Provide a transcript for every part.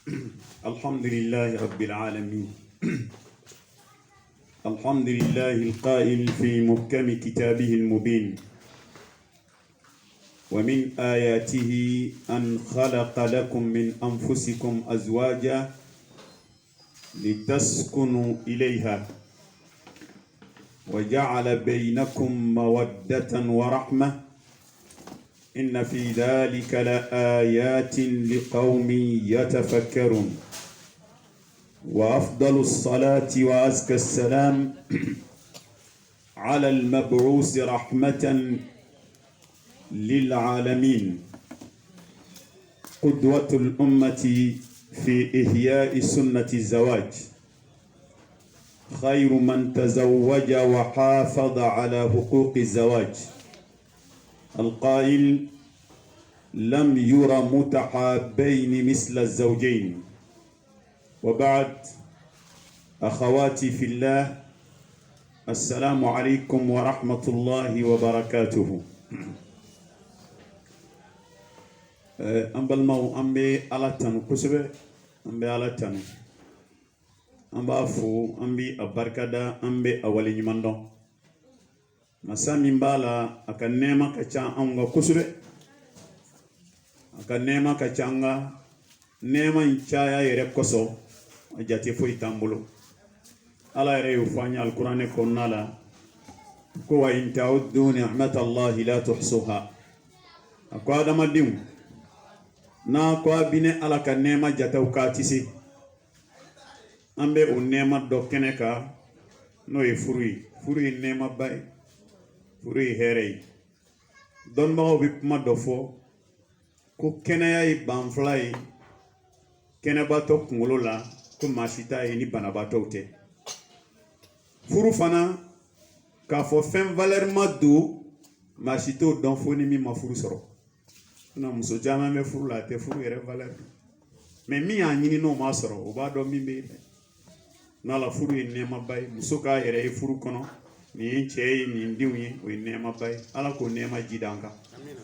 الحمد لله رب العالمين. الحمد لله القائل في محكم كتابه المبين: ومن آياته أن خلق لكم من أنفسكم أزواجا لتسكنوا إليها وجعل بينكم مودة ورحمة إن في ذلك لآيات لقوم يتفكرون. وأفضل الصلاة وأزكى السلام على المبعوث رحمة للعالمين، قدوة الأمة في إحياء سنة الزواج، خير من تزوج وحافظ على حقوق الزواج، القائل: لم ير متحابين مثل الزوجين. وبعد، أخواتي في الله، السلام عليكم ورحمة الله وبركاته. أمبالمو أمبي على تنو كسبة أمبي على تنو أمبافو أمبي أباركدا أمبي أولي نماندو masami mbala aka nema kacha anga kusure aka nema kacha anga nema nchaya yere koso ajati fo itambulo ala yere ufanya alqur'ane konnala ko wa in ta'uddu ni'matallahi la tuhsuha akwa adama dim na kwa bine ala ka nema jata ukatisi ambe o nema do keneka no e furi nema bay furi herey don ma bi kuma dofo ko kenaya yi banflay kenabato kungolo la ko mashita yi ni banabato te furu fana ka fo fen valeur madu mashito don fo ni mi ma furu soro na muso jama me furu la te furu yere valeur mais mi anyini no ma soro o ba do mi be na la furu ni ma bay muso ka yere furu kono ni chei ni ndiwi o nema bay ala ko nema jidanka amina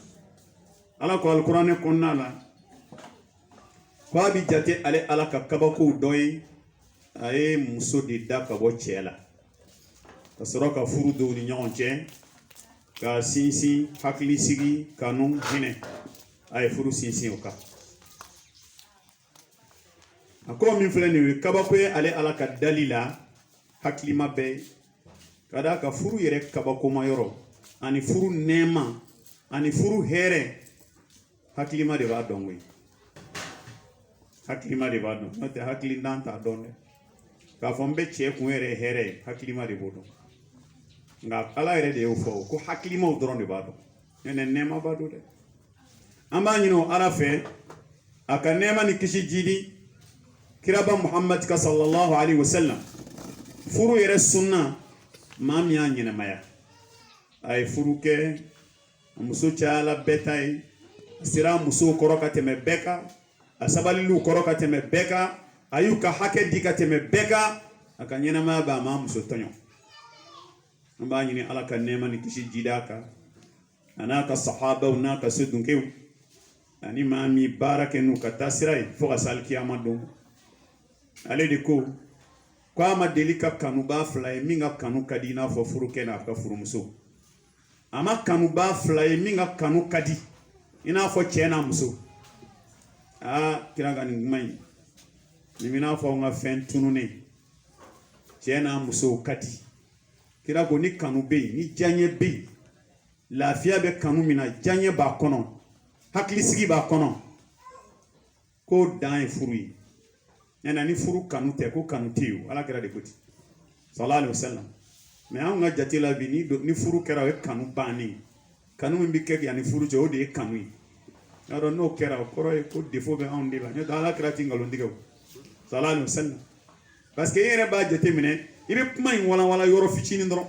ala ko alquran ko nala kwa bi jate ale ala ka kabako doy ay muso di daka bo chela kasoroka furu do ni nyonche ka sinsi hakli sigi kanun hine ay furu sinsi oka ako min fleni kabako ale ala ka dalila hakli mabbe kada ka furu yere kabako mayoro ani furu nema ani furu here haklima de ba dongwe haklima de ba don note hakli ndanta donne ka fombe che ku yere here haklima de bodo nga ala yere de ufo ko haklima o doron de ba do nene nema ba do de amba nyino ala fe aka nema ni kishi jidi kiraba muhammad ka sallallahu alaihi wasallam furu yere sunna mami ya nyina maya ay furuke muso chala betay sira muso koroka teme beka asabalilu koroka teme beka ayuka hake dika teme beka akanyina ma ba ma muso tonyo amba nyini ala ka nema ni kishi jidaka anaka sahaba unaka sudunke ani mami barake nu katasirai fo asal kiyama dum ale diko kwa ma delika kanu ba fly minga kanu kadina fo furu kena ka furu muso ama kanu ba fly minga kanu kadi ina fo chena muso kiranga ni mai ni mina fo nga fen tunune chena muso kadi kirago ni kanu be ni janye be lafia be kanu mina janye ba kono hakli sigi ba kono ko dan furu yana ni furu kanu te ko kanu tiu ala kera de koti sallallahu alaihi wasallam me an ga jatila bi ni furu kera we kanu bani kanu mbi ke yani furu jo de kanu yi aro no kera ko ro ko defo be an dila ne ala kera tingalo ndigo sallallahu alaihi wasallam parce que yere ba jate mine ibe kuma in wala yoro ficini ndoro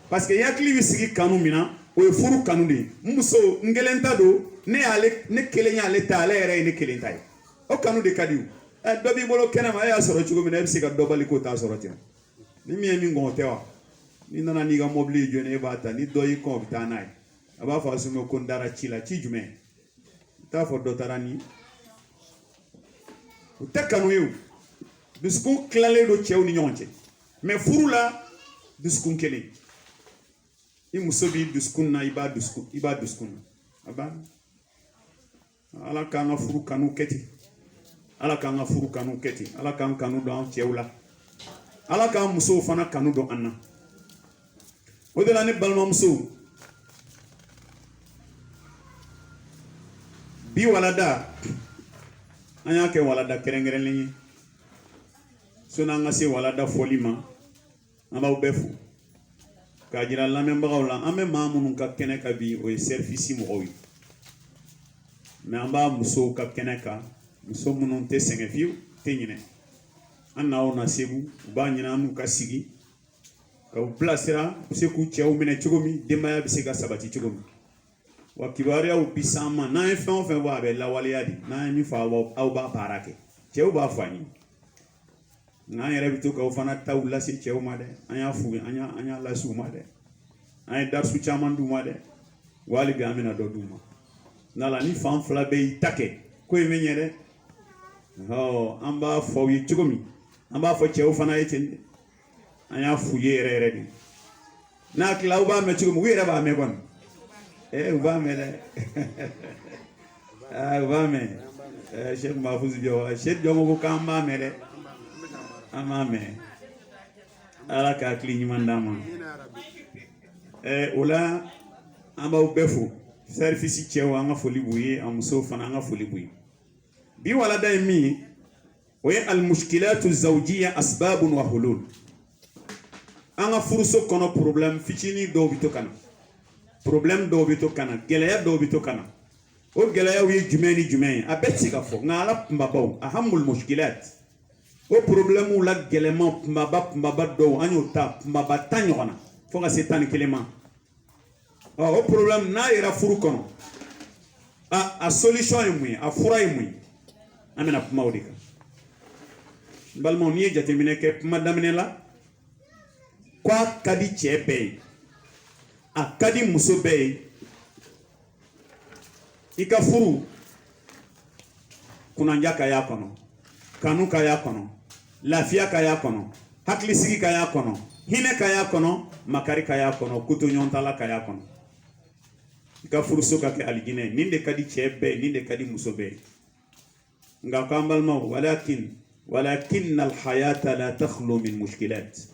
parce que yakli wi sigi kanu mina o furu kanu de muso ngelenta do ne ale ne kelenya ale ta ale yere ne kelenta yi o kanu de kadiu dobi bolo kenama ya soro chugo mina ebsi ka dobali ko ta soro tin ni mi emi ngotewa ni nana ni ga mobli jone bata ni doyi ko bitanai aba fa sumo ko ndara chila chi jume ta fo do tarani u tɛ kanu ye o dusukun tilalen don cɛw ni ɲɔgɔn cɛ mais furu la dusukun kelen i muso b'i dusukun na i b'a dusukun na a banna ala k'an ka furu kanu kɛ ten ala k'an ka furu kanu kɛ ten ala k'an kanu don an cɛw la ala k'an musow fana kanu don an na o de la ne balimamusow bi walada an y'a kɛ walada kɛrɛnkɛrɛnlen ye sɔni an ka se walada fɔli ma an b'aw bɛɛ fo k'a jira lamɛnbagaw la an bɛ maa minnu ka kɛnɛ kan bi o ye serivisi mɔgɔw ye mais an b'a musow ka kɛnɛ kan muso minnu tɛ sɛgɛn fiyewu tɛ ɲinɛ an n'aw na segu u b'a ɲini an n'u ka sigi ka u bilasira u bɛ se k'u cɛw minɛ cogo min denbaya bɛ se ka sabati cogo min wa kibaruyaw bi s'an ma n'an ye fɛn o fɛn fɔ a bɛ lawaleya de n'an ye min fɔ aw b'a baara kɛ cɛw b'a fɔ an ye nka an yɛrɛ bɛ to k'aw fana taw lase cɛw ma dɛ an y'a f'u ye an y'a lase u ma dɛ an ye darisu caman d'u ma dɛ wa hali bi an bɛna dɔ d'u ma n'ala ni fan fila bɛ y'i ta kɛ ko in bɛ ɲɛ dɛ an b'a fɔ aw ye cogo min an b'a fɔ cɛw fana ye ten de an y'a f'u ye yɛrɛ yɛrɛ de n'a tila aw b'a mɛn cogo min u yɛrɛ b'a mɛn kɔni u b'a mɛn dɛ u b'a mɛn Sheikh Mahfouz Diaw Sheikh Diaw ko k'an b'a mɛn dɛ an b'a mɛn ala ka hakili ɲuman d'an ma o la an b'aw bɛɛ fo service cɛw an ka foli b'u ye an musow fana an ka foli b'u ye bi walada ye min ye o ye almushkilatu zawjiya asbabun wa hulul an ka furuso kɔnɔ problème fitinin dɔw bɛ to ka na problème dɔw bɛ to ka na gɛlɛya dɔw bɛ to ka na o gɛlɛyaw ye jumɛn ni jumɛn ye a bɛɛ tɛ se ka fɔ nka ala kunbabaw ahamul mushkilat o problème la gɛlɛman kunbaba dɔw an y'o ta kunbaba 10 ɲɔgɔn na fo ka se 11 ma o problème n'a yera furu kɔnɔ a solution ye mun ye a fura ye mun ye an bɛna kuma o de kan balimaw n'i ye jateminɛ kɛ kuma daminɛ la k'a ka di cɛ bɛɛ ye a ka di muso bɛɛ ye i ka furu kunanja ka y'a kɔnɔ kanu ka y'a kɔnɔ lafiya ka y'a kɔnɔ hakilisigi ka y'a kɔnɔ hinɛ ka y'a kɔnɔ makari ka y'a kɔnɔ kotoɲɔgɔntala ka y'a kɔnɔ i ka furuso ka kɛ alijinɛ nin de ka di cɛ bɛɛ nin de ka di muso bɛɛ nka k'an balimaw walakin alhayata la takhlu min mushkilat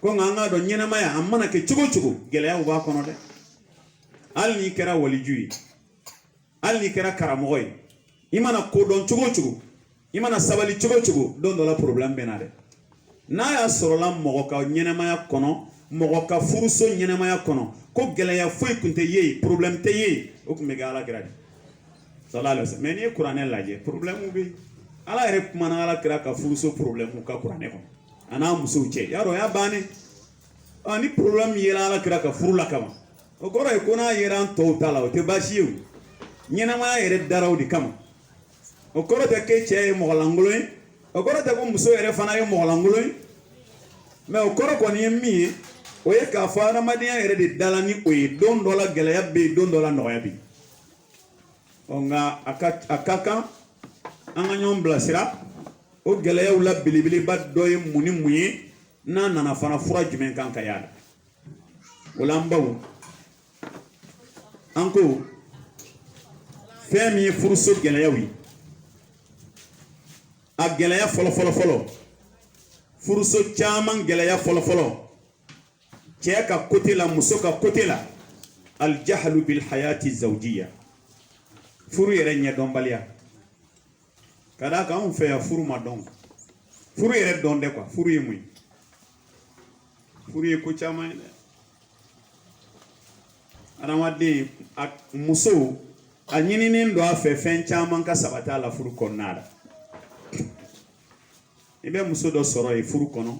ko nka an k'a dɔn ɲɛnamaya a mana kɛ cogo cogo gɛlɛyaw b'a kɔnɔ dɛ hali n'i kɛra waliju ye hali n'i kɛra karamɔgɔ ye i mana kodɔn cogo cogo i mana sabali cogo cogo don dɔ la problème bɛ na dɛ n'a y'a sɔrɔla mɔgɔ ka ɲɛnamaya kɔnɔ mɔgɔ ka furuso ɲɛnamaya kɔnɔ ko gɛlɛya foyi tun tɛ ye problème tɛ ye o tun bɛ kɛ alakira de sallallahu alaihi wasallam mais n'i ye kuranɛ lajɛ problème bɛ yen ala yɛrɛ kumana alakira ka furuso problème ka kuranɛ kɔnɔ a n'a musow cɛ yarɔ o y'a bannen ni problème yera alakira ka furu la kama o kɔrɔ ye ko n'a yera an tɔw ta la o tɛ baasi ye o ɲɛnamaya yɛrɛ dara o de kama o kɔrɔ tɛ k'e cɛ ye mɔgɔlankolon ye o kɔrɔ tɛ ko muso yɛrɛ fana ye mɔgɔlankolon ye mais o kɔrɔ kɔni ye min ye o ye k'a fɔ adamadenya yɛrɛ de dala ni o ye don dɔ la gɛlɛya bɛ yen don dɔ la nɔgɔya bɛ yen nka a ka kan an ka ɲɔgɔn bilasira o gɛlɛyaw la belebeleba dɔ ye mun ni mun ye n'a nana fana fura jumɛn kan ka y'a la o la an baw an ko fɛn min ye furuso gɛlɛyaw ye a gɛlɛya fɔlɔ furuso caman gɛlɛya fɔlɔ cɛ ka côté la muso ka côté la aljahlu bil hayati zawjiya furu yɛrɛ ɲɛdɔnbaliya ka d'a kan anw fɛ yan furu ma dɔn furu yɛrɛ dɔn dɛ quoi furu ye mun ye furu ye ko caman ye dɛ adamaden muso a ɲininen don a fɛ fɛn caman ka sabati a la furu kɔnɔna la i bɛ muso dɔ sɔrɔ yen furu kɔnɔ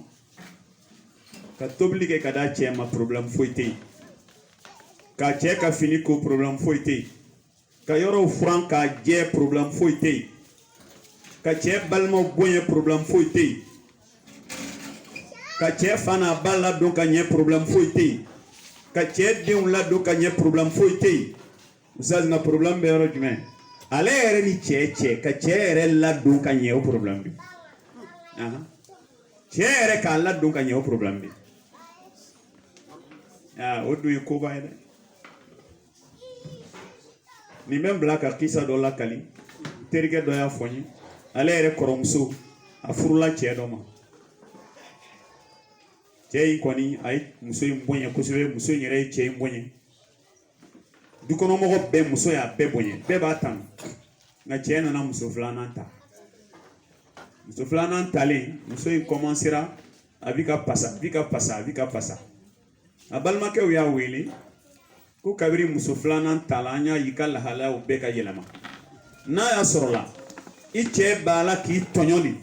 ka tobili kɛ ka d'a cɛ ma problème foyi tɛ yen ka cɛ ka fini ko problème foyi tɛ yen ka yɔrɔw furan k'a jɛ problème foyi tɛ yen ka cɛ balimaw bonya problème foyi tɛ yen ka cɛ fa n'a ba ladon ka ɲɛ problème foyi tɛ yen ka cɛ denw ladon ka ɲɛ problème foyi tɛ yen ustaz nka problème bɛ yɔrɔ jumɛn ale yɛrɛ ni cɛ ka cɛ yɛrɛ ladon ka ɲɛ o problème bi cɛ yɛrɛ k'a ladon ka ɲɛ o problème bi o dun ye koba ye dɛ nin bɛ bila ka kisa dɔ lakali terikɛ dɔ y'a fɔ n ye ale yɛrɛ kɔrɔmuso a furula cɛ dɔ ma cɛ in kɔni a ye muso in bonya kosɛbɛ muso in yɛrɛ ye cɛ in bonya dukɔnɔmɔgɔ bɛɛ muso y'a bɛɛ bonya bɛɛ b'a tanu nka cɛ nana muso filanan ta muso filanan talen muso in commencera a bɛ ka pasa a balimakɛw y'a wele ko kabiri muso filanan tala an y'a y'i ka lahalayaw bɛɛ ka yɛlɛma n'a y'a sɔrɔ la i cɛ b'a la k'i tɔɲɔ de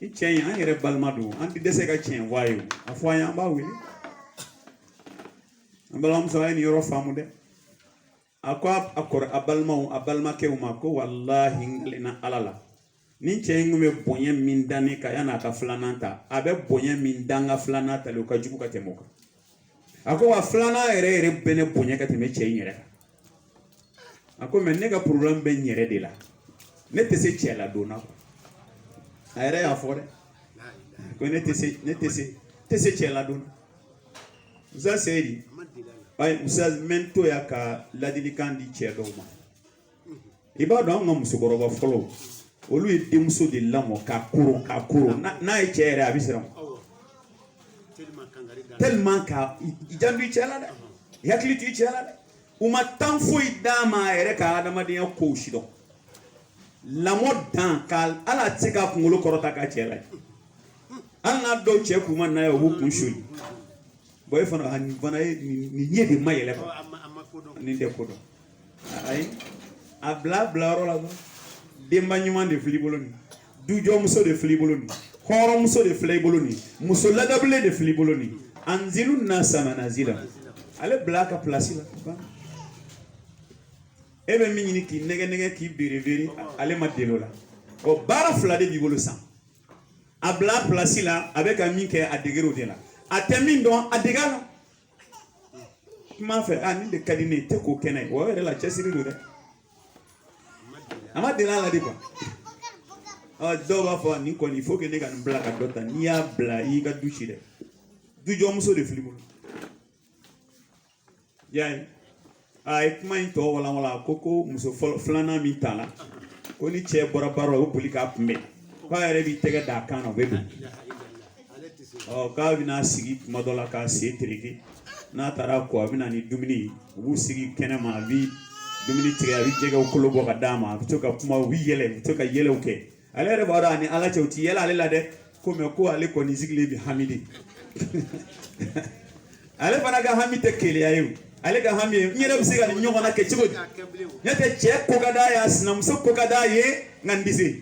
i cɛ in an yɛrɛ balima don an tɛ dɛsɛ ka tiɲɛ fɔ a ye a fɔ an ye an b'a wele an balimamuso a ye nin yɔrɔ faamu dɛ a ko a balimaw a balimakɛw ma ko walahi n tilenna ala la ni cɛ in kun bɛ bonya min da ne kan yan'a ka filanan ta a bɛ bonya min da n ka filanan tali o ka jugu ka tɛmɛ o kan a ko wa filanan yɛrɛ bɛ ne bonya ka tɛmɛ cɛ in yɛrɛ kan a ko mɛ ne ka problème bɛ n yɛrɛ de la ne tɛ se cɛ la donna a yɛrɛ y'a fɔ dɛ ko ne tɛ se cɛ la donna Musa Seydi ayi Musa mɛ to ya ka ladilikan di cɛ dɔw ma i b'a dɔn an ka musokɔrɔba fɔlɔ olu ye denmuso de lamɔ ka koron n'a ye cɛ yɛrɛ a bɛ siran tellement ka i janto i cɛ la dɛ i hakili to i cɛ la dɛ u ma temps foyi d'a ma a yɛrɛ ka adamadenya kow si dɔn lamɔ dan ka ala tɛ se ka kunkolo kɔrɔta ka cɛ la hali n'a dɔw cɛ kun ma n'a ye u b'u kun suli bon e fana nin fana ye nin ɲɛ de ma yɛlɛma nin tɛ ko dɔn ayi a bila yɔrɔ la dɔrɔn denba ɲuman de filɛ i bolo nin dujɔmuso de filɛ i bolo nin hɔrɔnmuso de filɛ i bolo nin muso ladabilen de filɛ i bolo nin anzilu nasa manazila ale bila a ka place la e bɛ min ɲini k'i nɛgɛ k'i berebere ale ma deli o la o baara fila de b'i bolo san a bila place la a bɛ ka min kɛ a degerew de la a tɛ min dɔn a dege a la kuma fɛ nin de ka di ne ye tɛ k'o kɛnɛ ye o yɛrɛ la cɛsiri don dɛ a ma deli a la de quoi dɔw b'a fɔ nin kɔni il faut que ne ka nin bila ka dɔ ta n'i y'a bila i y'i ka du ci dɛ dujɔmuso de filɛ i bolo y'a ye a ye kuma in tɔ walanwalan ko muso filanan min ta la ko ni cɛ bɔra baara la o boli k'a kunbɛn k'a yɛrɛ b'i tɛgɛ d'a kan na o bɛ don k'a bɛna sigi tuma dɔ la k'a sen tereke n'a taara ko a bɛna ni dumuni ye u b'u sigi kɛnɛma a bɛ dumuni tigɛ a bɛ jɛgɛw kolo bɔ ka d'a ma a bɛ to ka kuma u bɛ yɛlɛ u bɛ to ka yɛlɛw kɛ ale yɛrɛ b'a dɔn a ni ala cɛ u ti yɛlɛ ale la dɛ ko mɛ ko ale kɔni sigilen bɛ hami de ale fana ka hami tɛ keleya ye o ale ka hami ye n yɛrɛ bɛ se ka nin ɲɔgɔn na kɛ cogo di ne tɛ cɛ ko ka d'a ye a sinamuso ko ka d'a ye nka n tɛ se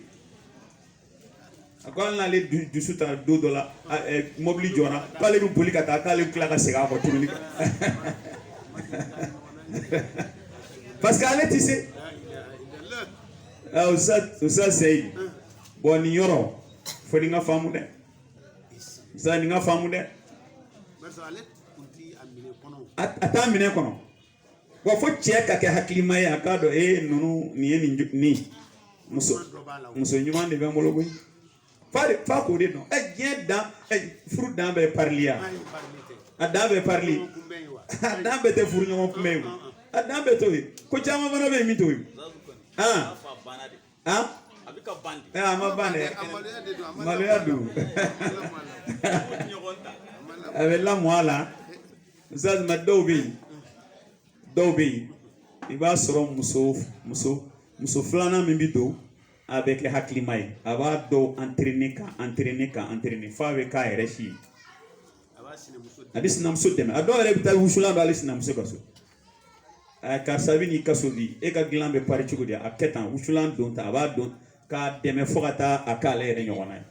a ko hali n'ale dusu ta don dɔ la mobili jɔra k'ale bɛ boli ka taa k'ale bɛ tila ka segin a kɔ tuguni parce que ale tɛ se Musa Seydi bon nin yɔrɔ fo ni n ka faamu dɛ Musa nin ka faamu dɛ a t'a minɛ kɔnɔ wa fo cɛ ka kɛ hakilima ye a k'a dɔn ninnu nin ye nin muso ɲuman de bɛ n bolo koyi fa k'o de dɔn diɲɛ dan furu dan bɛ pariliya a dan bɛ parili a dan bɛ tɛ furu ɲɔgɔn kunbɛn ye a dan bɛ to yen ko caman fana bɛ yen min to yen a ma ban dɛ maloya don a bɛ lamɔ a la zazima dɔw bɛ yen i b'a sɔrɔ muso filanan min bɛ don a bɛ kɛ hakilima ye a b'a dɔw entraîner f'a bɛ k'a yɛrɛ si ye a bɛ sinamuso dɛmɛ a dɔw yɛrɛ bɛ taa wusulan don ale sinamuso ka so karisa bɛ n'i ka so bi e ka dilan bɛ pari cogo di a kɛ tan wusulan don ta a b'a dɔn k'a dɛmɛ fo ka taa a k'ale yɛrɛ ɲɔgɔn na ye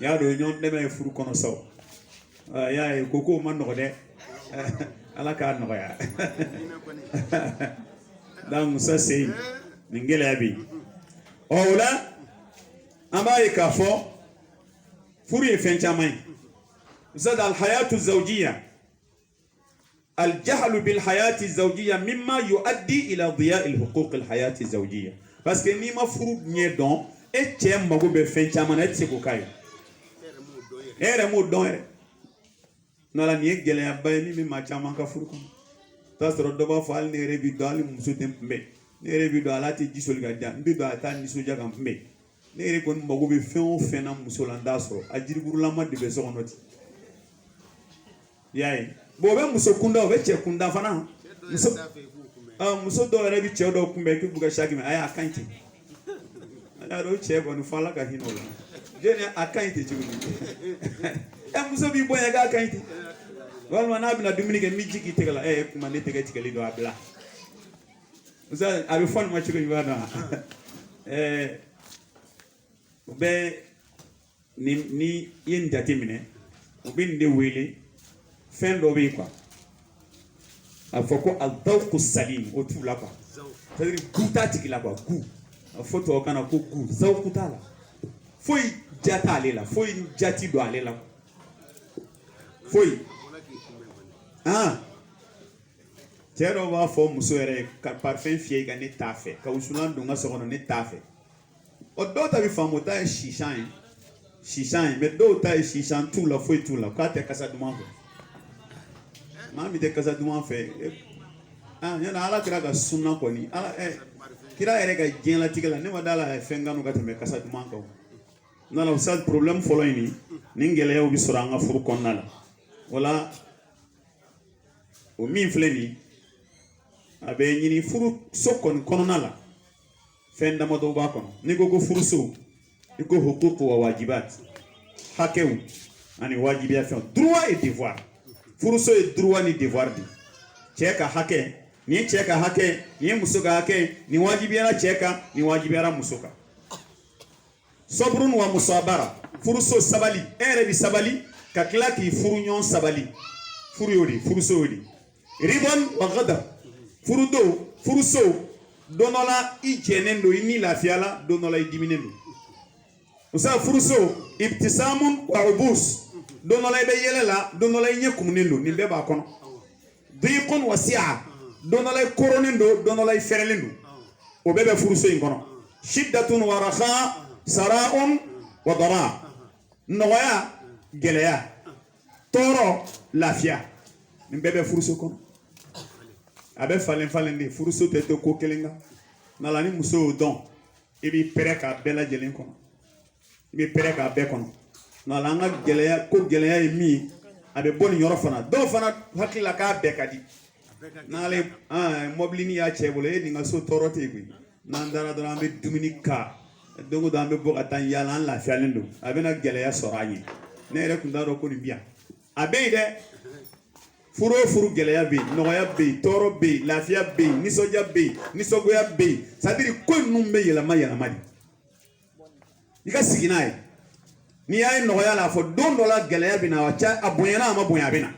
y'a dɔn ɲɔgɔn dɛmɛ ye furu kɔnɔ saw y'a ye ko kow ma nɔgɔ dɛ ala k'a nɔgɔya donc Musa Seydi nin gɛlɛya bɛ yen o la an b'a ye k'a fɔ furu ye fɛn caman ye zad alhayatu zawjiya الجهل بالحياة الزوجية مما يؤدي إلى ضياع الحقوق الحياة الزوجية parce que n'i ma furu ɲɛ dɔn e cɛ mago bɛ fɛn caman na e tɛ se k'o k'a ye e yɛrɛ m'o dɔn yɛrɛ n'ala nin ye gɛlɛyaba ye min bɛ maa caman ka furu kɔnɔ t'a sɔrɔ dɔ b'a fɔ hali ne yɛrɛ bi dɔn hali muso tɛ n kunbɛn ne yɛrɛ bi dɔn ala tɛ ji soli ka di yan n bi dɔn a t'a nisɔndiya ka n kunbɛn ne yɛrɛ kɔni mago bɛ fɛn o fɛn na muso la n t'a sɔrɔ a jiriburulama de bɛ so kɔnɔ ten i y'a ye bon o bɛ muso kunda o bɛ cɛ kunda fana muso dɔw yɛrɛ bɛ cɛ dɔw kunbɛn k'i b'u ka saki minɛ ayi a ka ɲi ten a y'a dɔn o cɛ kɔni fɔ ala ka hinɛ o la jɔn a ka ɲi ten cogo di muso b'i bonya k'a ka ɲi ten walima n'a bɛna dumuni kɛ n bɛ ji k'i tɛgɛ la kuma ne tɛgɛ tigɛli don a bila a bɛ fɔ nin ma cogo ɲuman dɔn u bɛ ni i ye nin jate minɛ u bɛ nin de wele fɛn dɔ bɛ yen quoi a fɔ ko al-dawqu salim o t'u la quoi c'est à dire gu t'a tigi la quoi gu a fɔ tubabukan na ko gu zawqu t'a la foyi ja t'ale la foyi ja ti don ale la foyi cɛ dɔw b'a fɔ muso yɛrɛ ka parfum fiyɛ i ka ne t'a fɛ ka wusulan don n ka so kɔnɔ ne t'a fɛ o dɔw ta bɛ faamu o ta ye sisan ye mais dɔw ta ye sisan t'u la foyi t'u la k'a tɛ kasa duman fɛ maa min tɛ kasa duman fɛ ɲɔna ala kira ka sunna kɔni kira yɛrɛ ka diɲɛlatigɛ la ne ma d'a la a ye fɛn kanu ka tɛmɛ kasa duman kan n'ala sa problème fɔlɔ in nin gɛlɛyaw bɛ sɔrɔ an ka furu kɔnɔna la wala o min filɛ nin a bɛ ɲini furuso kɔni kɔnɔna la fɛn damadɔ b'a kɔnɔ n'i ko ko furuso i ko huquq wa wajibat hakɛw ani wajibiya fɛnw droit et devoir furuso ye droit ni devoir de cɛ ka hakɛ nin ye cɛ ka hakɛ nin ye muso ka hakɛ nin wajibiyara cɛ kan nin wajibiyara muso kan sabrun wa musabara furuso sabali e yɛrɛ bi sabali ka tila k'i furu ɲɔgɔn sabali furu y'o de furuso y'o de ridwan wa ghadab furuso don dɔ la i jɛnen don i ni lafiya la don dɔ la i diminen don musa furuso ibtisamun wa ubus don dɔ la i bɛ yɛlɛ la don dɔ la i ɲɛ kumunen don nin bɛɛ b'a kɔnɔ diqun wa si'a don dɔ la i koronen don don dɔ la i fɛrɛlen don o bɛɛ bɛ furuso in kɔnɔ shiddatun wa raha sara'un wa dara nɔgɔya gɛlɛya tɔɔrɔ lafiya nin bɛɛ bɛ furuso kɔnɔ a bɛ falen de furuso tɛ to ko kelen kan nala ni muso y'o dɔn i b'i pɛrɛ k'a bɛɛ lajɛlen kɔnɔ i b'i pɛrɛ k'a bɛɛ kɔnɔ nala an ka gɛlɛya ko gɛlɛya ye min a bɛ bɔ nin yɔrɔ fana dɔw fana hakili la k'a bɛɛ ka di n'ale mɔbilini y'a cɛ bolo nin ka so tɔɔrɔ tɛ yen koyi n'an taara dɔrɔn an bɛ dumuni ka don o don an bɛ bɔ ka taa yaala an lafiyalen don a bɛna gɛlɛya sɔrɔ an ye ne yɛrɛ tun t'a dɔn ko nin bi yan a bɛ yen dɛ furu o furu gɛlɛya bɛ yen nɔgɔya bɛ yen tɔɔrɔ bɛ yen lafiya bɛ yen nisɔndiya bɛ yen nisɔngoya bɛ yen c'est à dire ko ninnu bɛ yɛlɛma de i ka sigi n'a ye n'i y'a ye nɔgɔya la a fɔ don dɔ la gɛlɛya bɛ na a bonyana a ma bonya a bɛ na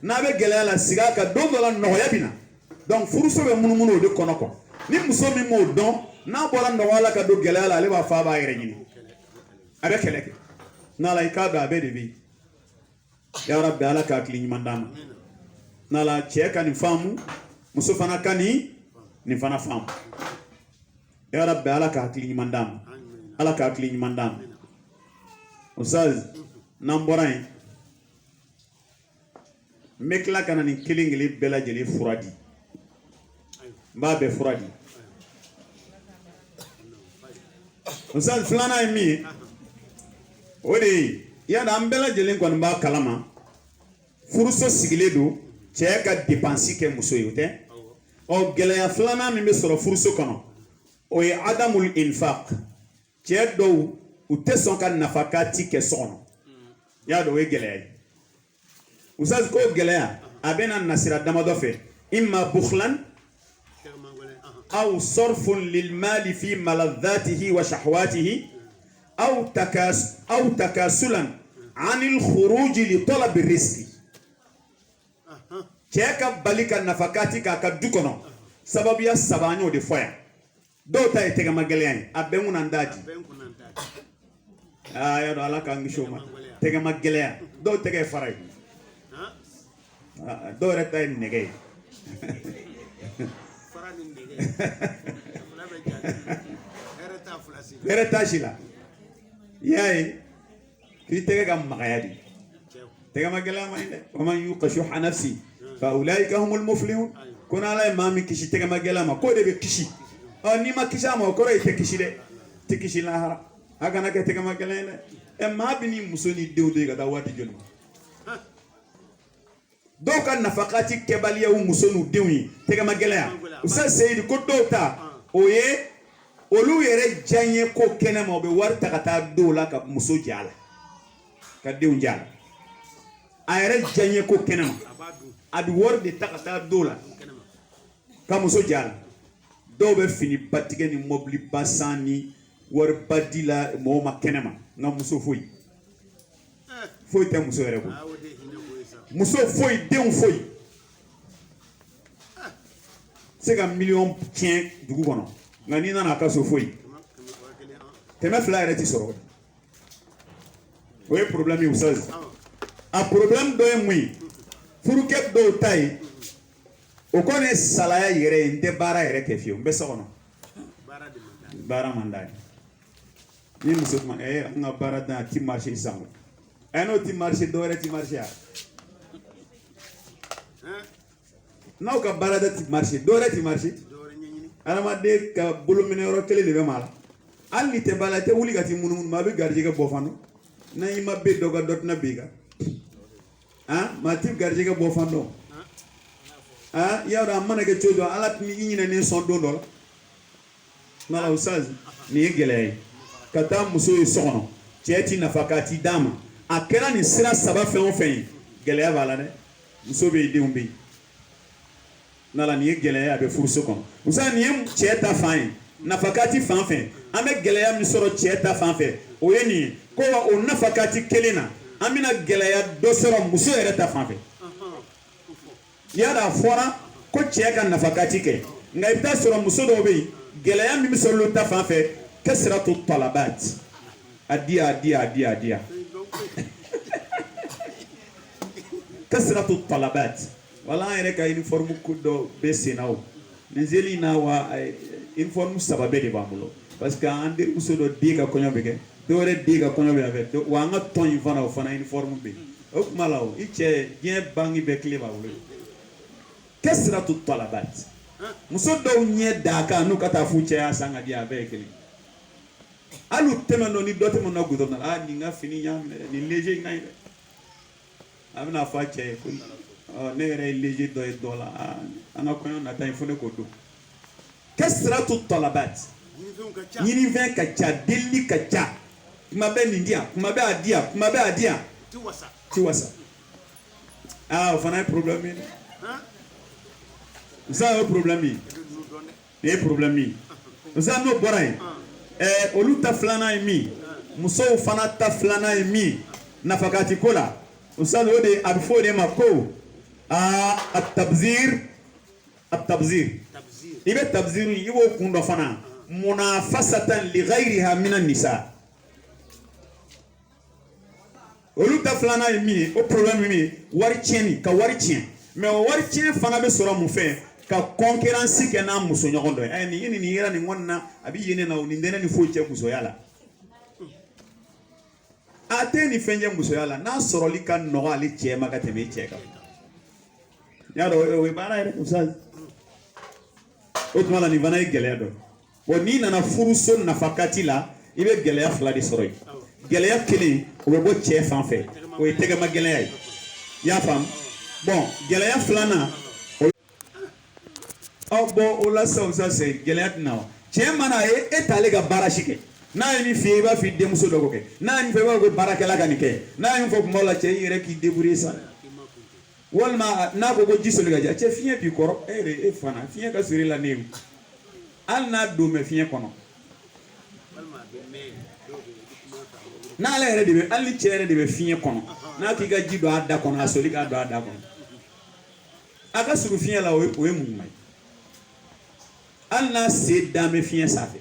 n'a bɛ gɛlɛya la sigi a kan don dɔ la nɔgɔya bɛ na donc furuso bɛ munumunu o de kɔnɔ quoi ni muso min m'o dɔn n'a bɔra nɔgɔya la ka don gɛlɛya la ale b'a fɔ a b'a yɛrɛ ɲini a bɛ kɛlɛ kɛ n'ala i k'a dɔn a bɛɛ de bɛ yen ya rabbi ala ka hakili ɲuman d'a ma n'ala cɛ ka nin faamu muso fana ka nin fana faamu ya rabbi ala ka hakili ɲuman d'a ma ala ka hakili ɲuman d'a ma ustaz n'an bɔra yen n bɛ tila ka na nin kelen kelen bɛɛ lajɛlen fura di n b'a bɛɛ fura di ustaz filanan ye min ye o de ye yani an bɛɛ lajɛlen kɔni b'a kalama furuso sigilen don cɛ ka dépense kɛ muso ye o tɛ ɔ gɛlɛya filanan min bɛ sɔrɔ furuso kɔnɔ o ye adamul infaq cɛ dɔw u tɛ sɔn ka nafakati kɛ so kɔnɔ i y'a dɔn o ye gɛlɛya ye ustaz ko gɛlɛya a bɛna nasira damadɔ fɛ imma bukhlan aw sarfun lil mali fi maladhatihi wa shahwatihi aw takasulan anil khuruj li talab rizqi cɛ ka bali ka nafakati k'a ka du kɔnɔ sababuya saba an y'o de fɔ yan dɔw ta ye tɛgɛma gɛlɛya ye a bɛɛ kunna d'a di y'a dɔn ala k'an kisi o ma tɛgɛma gɛlɛya dɔw tɛgɛ ye fara ye dɔw yɛrɛ ta ye nɛgɛ ye Lere tashi la. Yaye. K'i tɛgɛ ka magaya de. Tɛgɛ ma gɛlɛya ma ɲi dɛ. Wa man yuqa shuhha nafsi fa ulaika humul muflihun. Ko n'Ala ye maa min kisi tɛgɛ ma gɛlɛya ma k'o de bɛ kisi. N'i ma kisi a ma o kɔrɔ ye i tɛ kisi dɛ. Tɛ kisi lahara. A kana kɛ tɛgɛ ma gɛlɛya dɛ. Maa bɛ ni muso ni denw de ka taa waati joli ma. Dɔw ka nafakati kɛbaliya u muso n'u denw ye tɛgɛ ma gɛlɛya. Usa Seyidi ko dɔw ta o ye olu yɛrɛ diyaɲɛ ko kɛnɛma u bɛ wari ta ka taa dɔw la ka muso jɛ a la. Ka denw jɛ a la. A yɛrɛ diyaɲɛ ko kɛnɛma a bɛ wari de ta ka taa dɔw la ka muso jɛ a la. Dɔw bɛ fini ba tigɛ ni mobili ba san ni wari ba di la mɔgɔw ma kɛnɛma nka muso foyi tɛ muso yɛrɛ ko. Muso foyi denw foyi se ka miliyɔn tiɲɛ dugu kɔnɔ nka n'i nana a ka so foyi kɛmɛ fila yɛrɛ ti sɔrɔ. O ye problème ye Ustaz. A problème dɔ ye mun ye furukɛ dɔw ta ye o kɔni ye salaya yɛrɛ ye n tɛ baara yɛrɛ kɛ fiyewu n bɛ so kɔnɔ baara man d'a ye. Ni muso kuma an ka baara dan a ti marché sisan n'o ti marché dɔ wɛrɛ ti marché a. N'aw ka baarada ti marché dɔ wɛrɛ ti marché adamaden ka bolominɛ yɔrɔ kelen de bɛ maa la hali ni tɛ baara la i tɛ wuli ka t'i munumunu maa bɛ garijɛgɛ bɔ fan dɔ n'a i ma bɛ dɔ ka dɔ tɛna b'i kan maa ti garijɛgɛ bɔ fan dɔ i y'a dɔn a mana kɛ cogo dɔ ala tɛ i ɲinɛnen sɔn don dɔ la nala Ustaz nin ye gɛlɛya ye ka taa muso ye so kɔnɔ cɛ ti nafa k'a ti d'a ma a kɛra nin sira saba fɛn o fɛn ye gɛlɛya b'a la dɛ muso bɛ yen denw bɛ yen. Nala nin ye gɛlɛya a bɛ furuso kɔnɔ Ustaz nin ye cɛ ta fan ye nafakati fan fɛ an bɛ gɛlɛya min sɔrɔ cɛ ta fan fɛ o ye nin ye ko wa o nafakati kelen na an bɛna gɛlɛya dɔ sɔrɔ muso yɛrɛ ta fan fɛ. Yala a fɔra ko cɛ ka nafakati kɛ nka i bɛ taa sɔrɔ muso dɔw bɛ yen gɛlɛya min bɛ sɔrɔ olu ta fan fɛ kasratu talabat a diya kasratu talabat. Wala an yɛrɛ ka uniforme ko dɔ bɛ sen na o nin seli in na wa uniforme saba bɛɛ de b'an bolo parce que an denmuso dɔ den ka kɔɲɔ bɛ kɛ dɔw yɛrɛ den ka kɔɲɔ bɛ kɛ wa an ka tɔn in fana o fana uniforme bɛ yen o kuma la o i cɛ diɲɛ bangi bɛɛ tile b'a bolo kasratu talabat muso dɔw ɲɛ d'a kan n'u ka taa f'u cɛ y'a san ka di a bɛɛ ye kelen hali u tɛmɛ dɔn ni dɔ tɛmɛ na goudron na nin ka fini ɲa minɛ nin léger in ka ɲi dɛ a bɛna fɔ a cɛ ye ko ne yɛrɛ ye léger dɔ ye dɔ la an ka kɔɲɔ nata in fo ne k'o don kasratu talabat ɲinifɛn ka ca delili ka ca kuma bɛ nin di yan kuma bɛ a di yan kuma bɛ a di yan ti wasa o fana ye problème ye dɛ Ustaz o ye problème ye nin ye problème ye Ustaz n'o bɔra yen olu ta filanan ye min musow fana ta filanan ye min nafakati ko la Ustaz o de a bɛ fɔ o de ma ko التبذير i bɛ tabzir i b'o kun dɔ fana munafasatan li ghayriha min an-nisa olu ta filanan ye min ye o problème min ye wari tiɲɛni ka wari tiɲɛ mais o wari tiɲɛ fana bɛ sɔrɔ mun fɛ ka concurrence kɛ n'a muso ɲɔgɔn dɔ ye nin ye nin yera nin kɔni na a bɛ yen na o nin tɛ ne ni foyi cɛ musoya la a tɛ nin fɛn cɛ musoya la n'a sɔrɔli ka nɔgɔ ale cɛ ma ka tɛmɛ i cɛ kan. Ya dɔn o ye baara yɛrɛ Ustaz o tuma la nin fana ye gɛlɛya dɔ wa n'i nana furuso nafakati la i bɛ gɛlɛya fila de sɔrɔ yen gɛlɛya kelen o bɛ bɔ cɛ fan fɛ o ye tɛgɛma gɛlɛya ye i y'a faamu bon gɛlɛya filanan bon o la sisan Ustaz gɛlɛya tɛna wa cɛ mana ye e t'ale ka baara si kɛ n'a ye min f'i ye i b'a fɔ i denmuso dɔ k'o kɛ n'a ye min fɔ i b'a fɔ ko baarakɛla ka nin kɛ n'a ye min fɔ kuma la cɛ i yɛrɛ k'i débrouiller sa walima n'a ko ji soli ka ja cɛ fiɲɛ b'i kɔrɔ e fana fiɲɛ ka siri la ne ye hali n'a don mɛ fiɲɛ kɔnɔ n'ale yɛrɛ de bɛ hali ni cɛ yɛrɛ de bɛ fiɲɛ kɔnɔ n'a k'i ka ji don a da kɔnɔ a soli k'a don a da kɔnɔ a ka surun fiɲɛ la o ye mun ye hali n'a sen dan bɛ fiɲɛ sanfɛ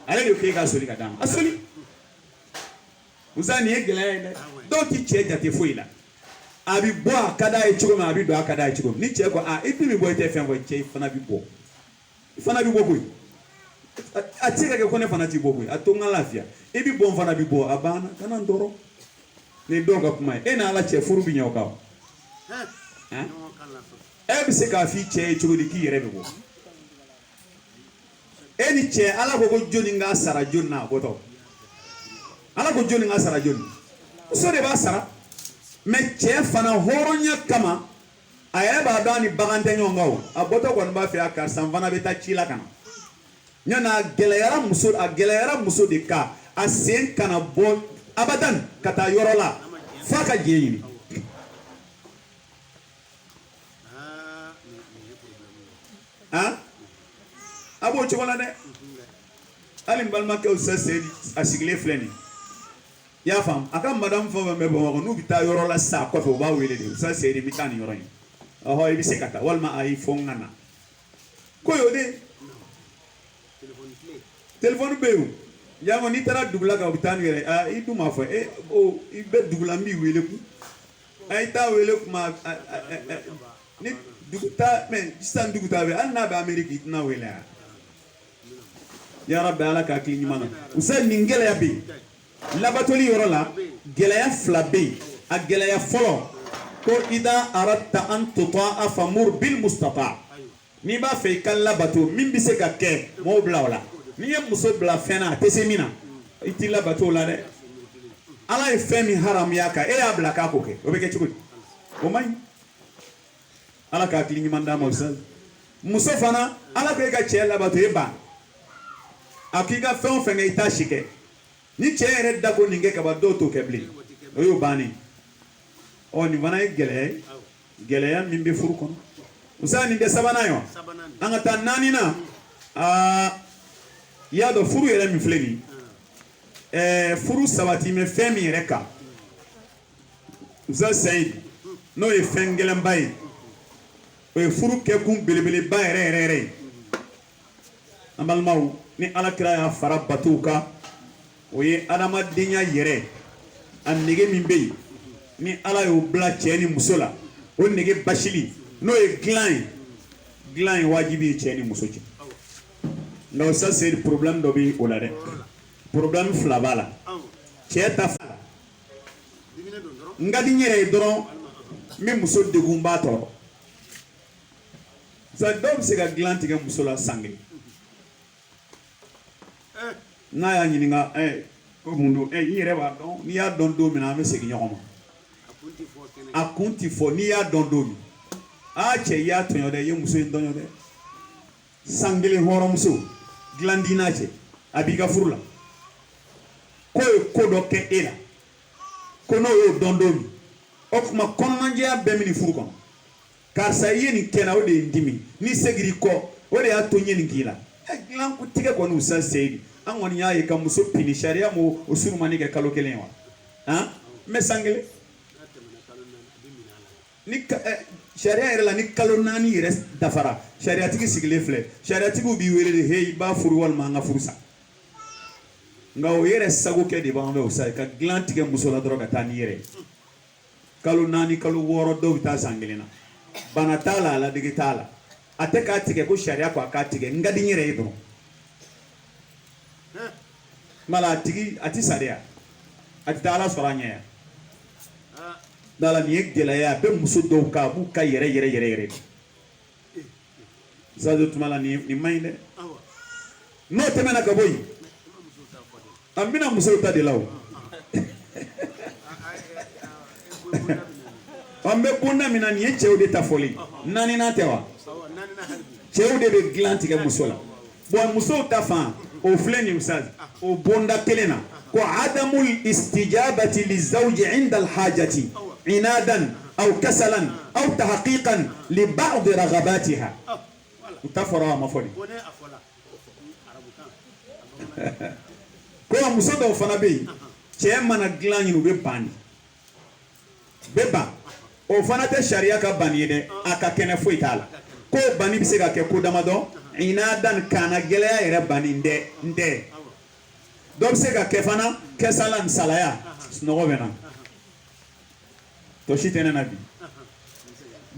ale de ko e ka soli ka d'a ma a soli Musa nin ye gɛlɛya ye dɛ dɔw ti cɛ jate foyi la a bɛ bɔ a ka d'a ye cogo min a bɛ don a ka d'a ye cogo min ni cɛ ko i dun bɛ bɔ i tɛ fɛn fɔ cɛ i fana bɛ bɔ koyi a ti ka ke ko ne fana ti bo ko a to ngala afia e bi bon fana bi bo abana kana ndoro ne do ka kuma e na ala che furu bi nyaw ka e bi se ka fi che chugudi ki yere be bo e ni che ala ko joni nga sara jonna ko to ala ko joni nga sara jonni so de ba sara me che fana horonya kama aya ba dani bagante nyongaw aboto ko ba fi akar san fana be ta chila kana nyana geleyara muso de ka a sen kana bo abadan kata yoro la fa ka jeyini abo chokola de alim balma ke usa sedi asigle fleni ya fam aka madam fo me bo no bita yoro la sa ko fo ba wele de usa sedi bitani yoro ni oho ibi sekata walma ay fo ngana ko yo de téléphone bew yango ni tara dugula ka bitani yere i duma fo o i be dugula mi wele ku ay ta wele ku ma ni duguta men stan duguta be anna be ameriki na wele ya rabbi ala ka kini mana usa ningela ya be labatoli yoro la gela ya flabe a gela ya folo ko ida aratta an tutaa famur bil mustata ni ba fe kan labato min bi se ka ke mo bla wala ni ye muso bla fena tesemina iti labato la de ala e femi haram yaka e ya bla ka ko ke o be ke chukudi o mai ala ka kini manda mo sa muso fana ala ko e ka che labato e ba akika fen fen e ta shike ni che ere dago ninge ka ba do to kebli o yo bani o ni wana gele ya min be furu kono usani de sabana yo anga tan nani na ya do furu yere mi fleni furu sabati me femi yere ka usa said no e fengelen bay o furu ke kum belebele bay re amal maw ni ala kira ya fara batuka o ye adama dinya yere an nege min be ni ala yo bla cheni musola o nege bashili no e glan wajibi cheni musochi no ça c'est le problème dobi olare problème flabala cheta ngadi nyere doron mi muso de gumba to ça dob se ga glan tiga musola sangi na ya nyininga ko mundu yere ba don ni ya don do mina me segi nyoma akunti fo ni ya don do mi a che ya tonyo de ye muso ndonyo de sangile horo muso glandina che abiga furula ko do ke ela kono yo don do mi okuma konmanje abemini furu kon karsa yeni kena o de ndimi ni segiri ko o de atonye ni kila glan ku tige ko no sa seidi an woni yayi kam muso pini sharia mo o suru mani ke kalo kelen wa me sangile ni sharia ere la ni kalo nani res dafara sharia tigi sigile fle sharia tigi bi wele de hey ba furu wal ma nga furusa nga o yere sago ke de ba on be o sai ka glan tige muso la droga tani yere kalo nani kalo woro do ta sangilina bana tala la digitala ate ka tige ko sharia ko aka tige ngadi nyere ibro mala tigi ati sharia ati tala soranya dala ni egela ya be muso do ka bu ka yere zado tumala ni mainde no temena ka boy amina muso ta de lawo ambe bonna mina ni eche de ta foli nani na tewa cheu de be glanti ke muso la bon muso ta fa o fleni usaz o bonda kelena ko adamul istijabati lizawji inda alhajati عنادا او كسلا او تحقيقا لبعض رغباتها تفرا مفولي ko musodo fana be che mana glani no be bani beba o fana te sharia ka bani de aka kene fo itala ko bani bi se ka ke ko damado inadan kana gelaya ere bani nde do se ka ke fana kesalan salaya snogo bena to shitena nabi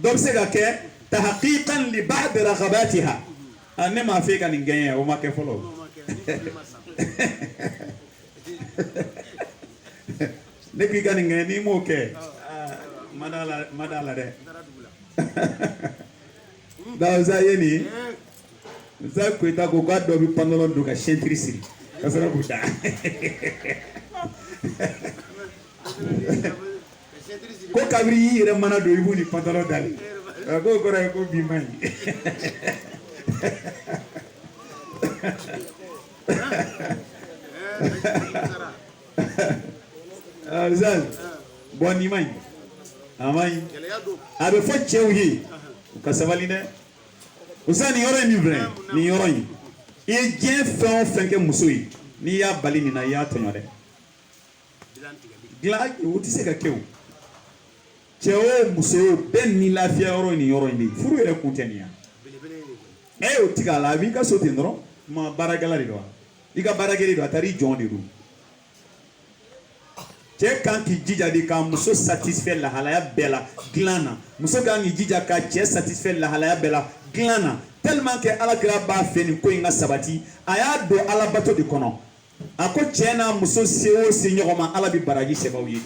دوب سيغا كي تحقيقا لبعض رغباتها ne m'a fait ka nin gagner o ma kɛ fɔlɔ ne k'i ka nin gagner n'i m'o kɛ ma d'a la dɛ Dawusa ye nin Musa Koyita ko k'a dɔ bɛ pantalon don ka ceinture siri ka sɔrɔ k'u da ko kabiri y'i yɛrɛ mana don i b'u ni pantalon dali ko kɔrɔ ye ko bi man ɲi bon nin man ɲi a man ɲi a bɛ fɔ cɛw ye u ka sabali dɛ Musa nin yɔrɔ in min filɛ nin yɔrɔ in i ye diɲɛ fɛn o fɛn kɛ muso ye n'i y'a bali nin na i y'a tɔɲɔ dɛ dilan o tɛ se ka kɛ o cɛ o muso o bɛɛ ni lafiya yɔrɔ ye nin yɔrɔ in de ye furu yɛrɛ kun tɛ nin ya e y'o tigɛ a la a b'i ka so ten dɔrɔn ma baarakɛla de don wa i ka baarakɛla de don a taara i jɔn de don cɛ kan k'i jija de ka muso satisfait lahalaya bɛɛ la dilan na muso kan k'i jija ka cɛ satisfait lahalaya bɛɛ la dilan na tellement que alakira b'a fɛ nin ko in ka sabati a y'a don ala bato de kɔnɔ a ko cɛ n'a muso se o se ɲɔgɔn ma ala bɛ baraji sɛbɛw ye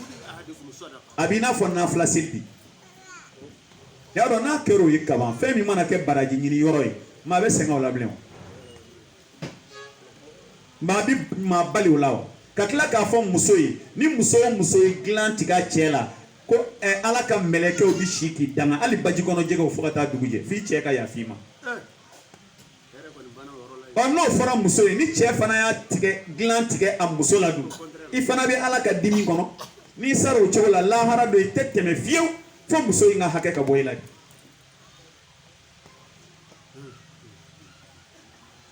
a b'i n'a fɔ nafila seli bi y'a dɔn n'a kɛra o ye kaban fɛn min mana kɛ baraji ɲini yɔrɔ ye maa bɛ sɛgɛn o la bilen o maa bɛ maa bali o la o ka tila k'a fɔ muso ye ni muso o muso ye dilan tigɛ a cɛ la ko ala ka mɛlɛkɛw bɛ si k'i danga hali baji kɔnɔ jɛgɛw fo ka taa dugu jɛ f'i cɛ ka yafa i ma n'o fɔra muso ye ni cɛ fana y'a dilan tigɛ a muso la dun i fana bɛ ala ka dimi kɔnɔ n'i sara o cogo la lahara don i tɛ tɛmɛ fiyewu fo muso in ka hakɛ ka bɔ i la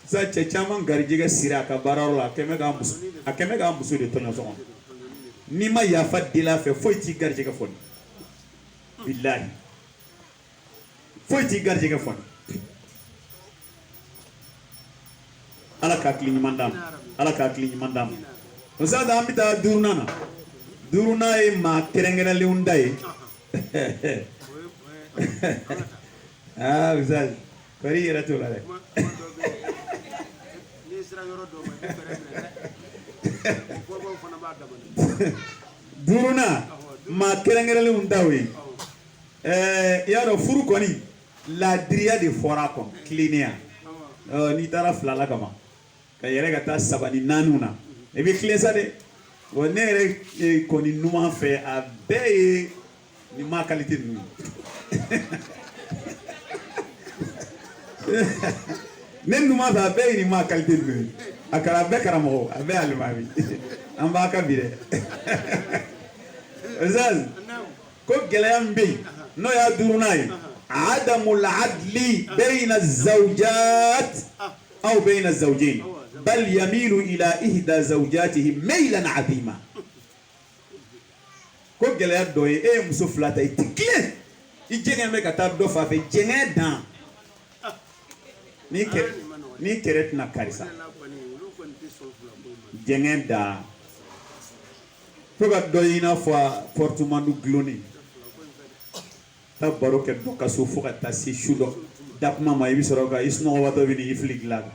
sa cɛ caman garijɛgɛ siri a ka baarayɔrɔ la a kɛmɛ k'a muso de tɔɲɔ sɔgɔn n'i ma yafa deli a fɛ foyi t'i garijɛgɛ fɔli bilahi foyi t'i garijɛgɛ fɔli ala ka hakili ɲuman d'a ma ala ka hakili ɲuman d'a ma o sira an bɛ taa duurunan na duurunan ye maa kɛrɛnkɛrɛnlenw da ye Ustaz kɔri i yɛrɛ t'o la dɛ duurunan maa kɛrɛnkɛrɛnlenw da ye i y'a dɔn furu kɔni laadiriya de fɔra a kɔnɔ tilennenya n'i taara fila la kama ka yɛrɛ ka taa saba ni naaniw na i bɛ tilen sa dɛ wa ne yɛrɛ kɔni numan fɛ a bɛɛ ye nin ma qualité ninnu ne numan fɛ a bɛɛ ye nin ma qualité ninnu ye a kɛra a bɛɛ karamɔgɔ a bɛɛ alimami an b'a ka bi dɛ Ustaz ko gɛlɛya min bɛ yen n'o y'a duurunan ye adamul adli bayna zawjat aw bayna zawjayn bal yamilu ila ihda zawjatihi maylan azima ko gɛlɛya dɔ ye e ye muso fila ta i tɛ tilen i jɛngɛn bɛ ka taa dɔ fan fɛ jɛngɛn dan ni kɛrɛ tɛna karisa jɛngɛn dan fo ka dɔ ye i n'a fɔ portemanu gulonnen ta baro kɛ dɔ ka so fo ka taa se su dɔ da kuma ma i bɛ sɔrɔ ka i sunɔgɔbatɔ bɛ n'i fili dilan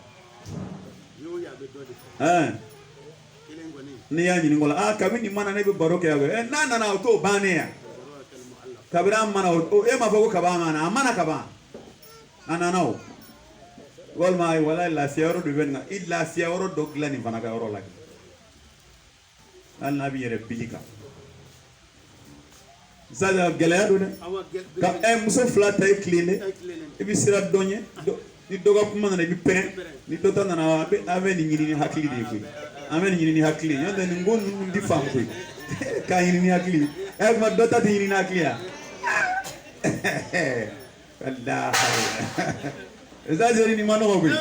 n'i y'a ɲininka o la kabini nin mana ne bɛ baro kɛ yan n'a nana o t'o bannen yan kabini a mana e m'a fɔ ko kaba mana a mana ka ban a nana o walima wala lafiya yɔrɔ dɔ bɛ nin kan i lafiya yɔrɔ dɔ dilan nin fana ka yɔrɔ la hali n'a b'i yɛrɛ bili kan Sada gɛlɛya don dɛ ka muso fila ta i tilen dɛ i bɛ sira dɔ ɲɛ ni dɔ ka kuma nana i bɛ pɛrɛn ni dɔ ta nana an bɛ nin ɲini ni hakili de ye koyi an bɛ nin ɲini ni hakili n'o tɛ nin ko ninnu tɛ faamu koyi k'a ɲini ni hakili kuma dɔ ta tɛ ɲini ni hakili ya Zazeri ni ma nɔgɔ koyi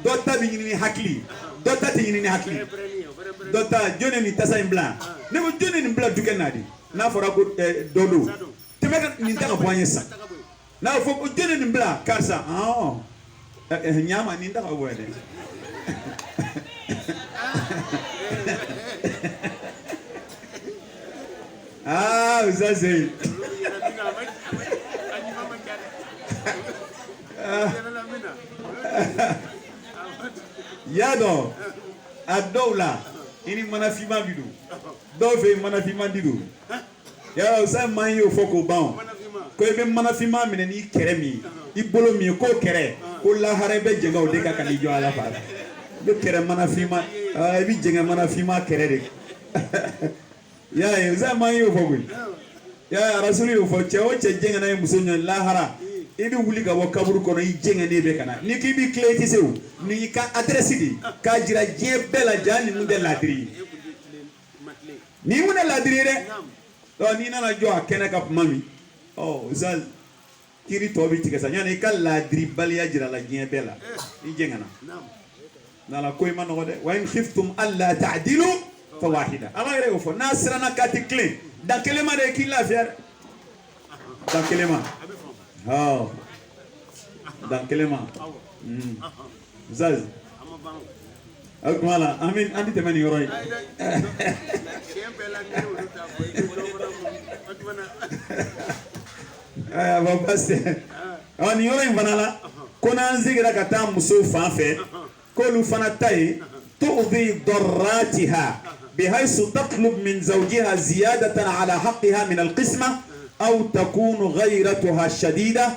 dɔ ta bɛ ɲini ni hakili dɔ ta tɛ ɲini ni hakili dɔ ta jɔn ni tasa in bila ne ko jɔn nin bila dukɛ na de n'a fɔra ko dɔ don tɛmɛ nin ta ka bɔ an ye san n'a fɔ ko jɔn nin bila karisa ɲama nin ta ka bɔ dɛ Zazeri yado adola ini manafima bidu dove manafima didu ya sa man yo foko ban ko be manafima mine ni keremi ibolo mi ko kere ko la harebe jenga o de ka kan jo ala fa be kere manafima bi jenga manafima kere de ya sa man yo foko ya rasuli yo fo che o che jenga na muso nyon la hara ibi wuli ka bɔ kaburu kɔnɔ i jɛngɛ ne bɛ kana ni k'i bi kile ti se o ni ka adresse di k'a jira diɲɛ bɛɛ la jaa ni mun tɛ ladiri ni mun tɛ ladiri ye dɛ n'i nana jɔ a kɛnɛ ka kuma min sa kiri tɔ bi tigɛ sa yanni i ka ladiri baliya jira la diɲɛ bɛɛ la i jɛngɛna n'ala ko i ma nɔgɔ dɛ wa in khiftum alla ta'dilu fa wahida ala yɛrɛ y'o fɔ n'a siranna k'a ti tilen dan kelen ma de k'i lafiya dɛ dan kelen ma. Dan kelema zaz akmala amin andi temani yoroi babaste ani yoroi vanala kona nzigira kata muso fanfe ko lu fana tay tu'dhi darratiha bihaythu tatlub min zawjiha ziyadatan ala haqqiha min alqisma أو تكون غيرتها شديدة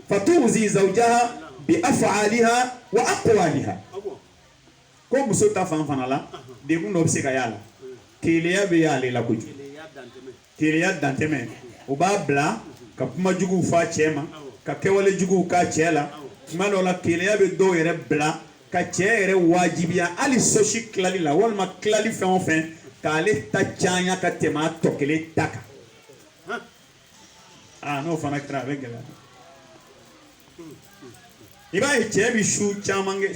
فتؤذي زوجها بأفعالها وأقوالها كم سوتا فانفانا ديكون نوبسي كيالا كيليا بيالي لا كوجو كيليا دانتمي وبابلا كما جوجو فا تشيما ككيولي جوجو كا تشيلا ما لولا كيليا بدو يري بلا كتشيري واجبيا علي سوشي كلالي لا والما كلالي فين kale ta chanya ka tema tokele taka no fana kra regela iba e chebi shu chamange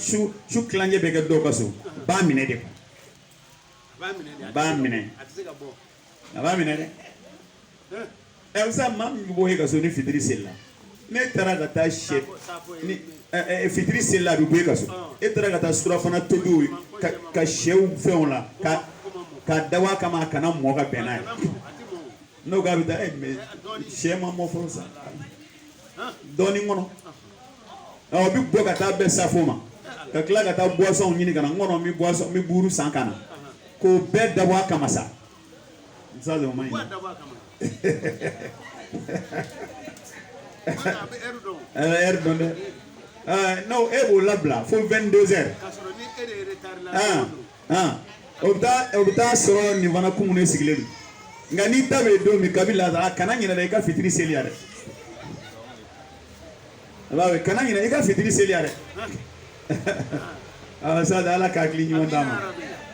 shu klanje bega do kaso ba mine de ba mine de usa mam bo he kaso ni fitri sella ne tara ga ta she ni fitri sella du bo kaso e tara ga ta sura fana todu ka shew feon la ka dawa kama kana moga benai no ga bita me shema mo fonsa doni ngono bi boka ta be safoma ka kla ka ta boisson nyini kana ngono mi boisson mi buru sankana ko be dawa kama sa msaze o mani erdon no ebo labla fo 22h obta soro ni vana kumune sigilelu ngani tabe do mi kabila za kana nyina da ka fitri seliare abawe kana nyina ka fitri seliare sa da ala ka klinyi mandama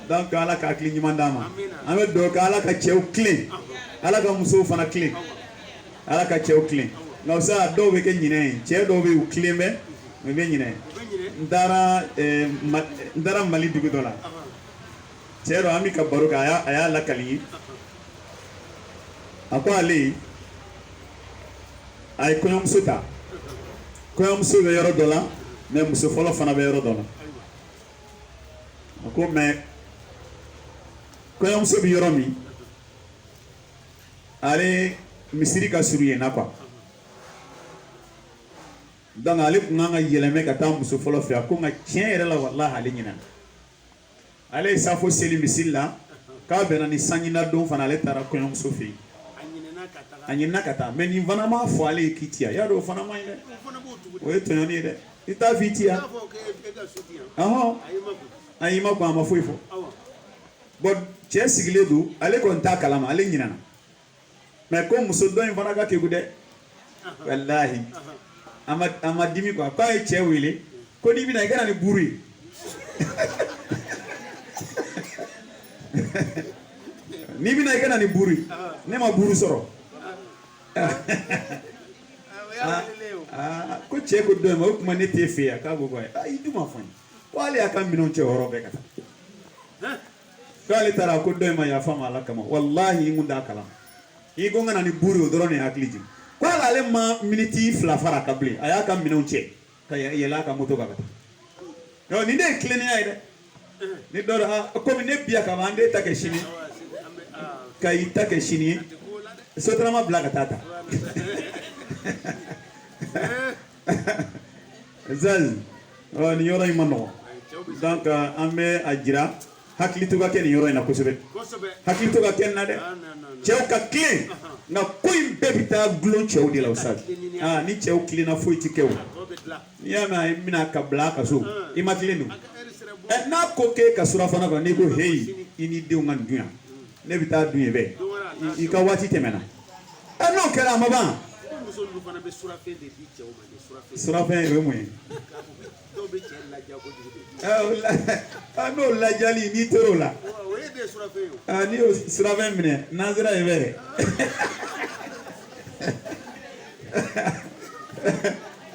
donc ala ka klinyi mandama ame do ka ala ka chew clean ala ka muso fana clean ala ka chew clean no sa do be ke nyine che do be clean be nyine ndara mali dugu dola Chero ami ka baruka aya la kali akwa ali ay koyom suta koyom su be yoro dola me muso folo fana be yoro dola ako me koyom su be yoro mi ale misiri ka suriye na kwa donc ale kunga yeleme ka ta muso folo fe ko nga tien yere la wallahi ale nyina ale safo seli misilla ka bena ni sanyina don fana ale tara koyom sofi anyina kata mais ni vana ma fo ale kitia ya do fana ma ile o eto yoni de ita vitia ayima ko ama foifo but che sigile do ale ko nta kalama ale nyina na mais ko muso don vana ka ke gude wallahi ama dimi ko e che wele ko dibi na igana ni buri ni bina igana ni buri ne ma buru soro ko che ko do ma kuma ne te fe aka go go ai du ma fon wale aka minon che horo be kata kale tara ko do ma ya fama la kama wallahi ngunda kala i go ngana ni buri o drone akliji ko ala le ma miniti fla fara kabli aya ka minon che ka yela ka moto kata no ni de clean ay de ni do ko mi ne biya ka bande ta ke shini kai ta ke shini so trama blaga tata zal ni yɔrɔ in ma nɔgɔn donc an bɛ a jira hakili to ka kɛ nin yɔrɔ in na kosɛbɛ hakili to ka kɛ nin na dɛ cɛw ka tilen nka ko in bɛɛ bɛ taa gulon cɛw de la o sa ni cɛw tilenna foyi tɛ kɛ o n'i y'a mɛn a bɛna ka bila a ka so i ma tilen don n'a ko k'e ka surafana kɔnɔ n'i ko heyi i ni denw ka nin dun yan ne bɛ taa dun yen bɛɛ i ka waati tɛmɛna n'o kɛra a ma ban surafɛn o ye mun ye n'o lajali n'i tor'o la n'i y'o surafɛn minɛ nansira ye bɛɛ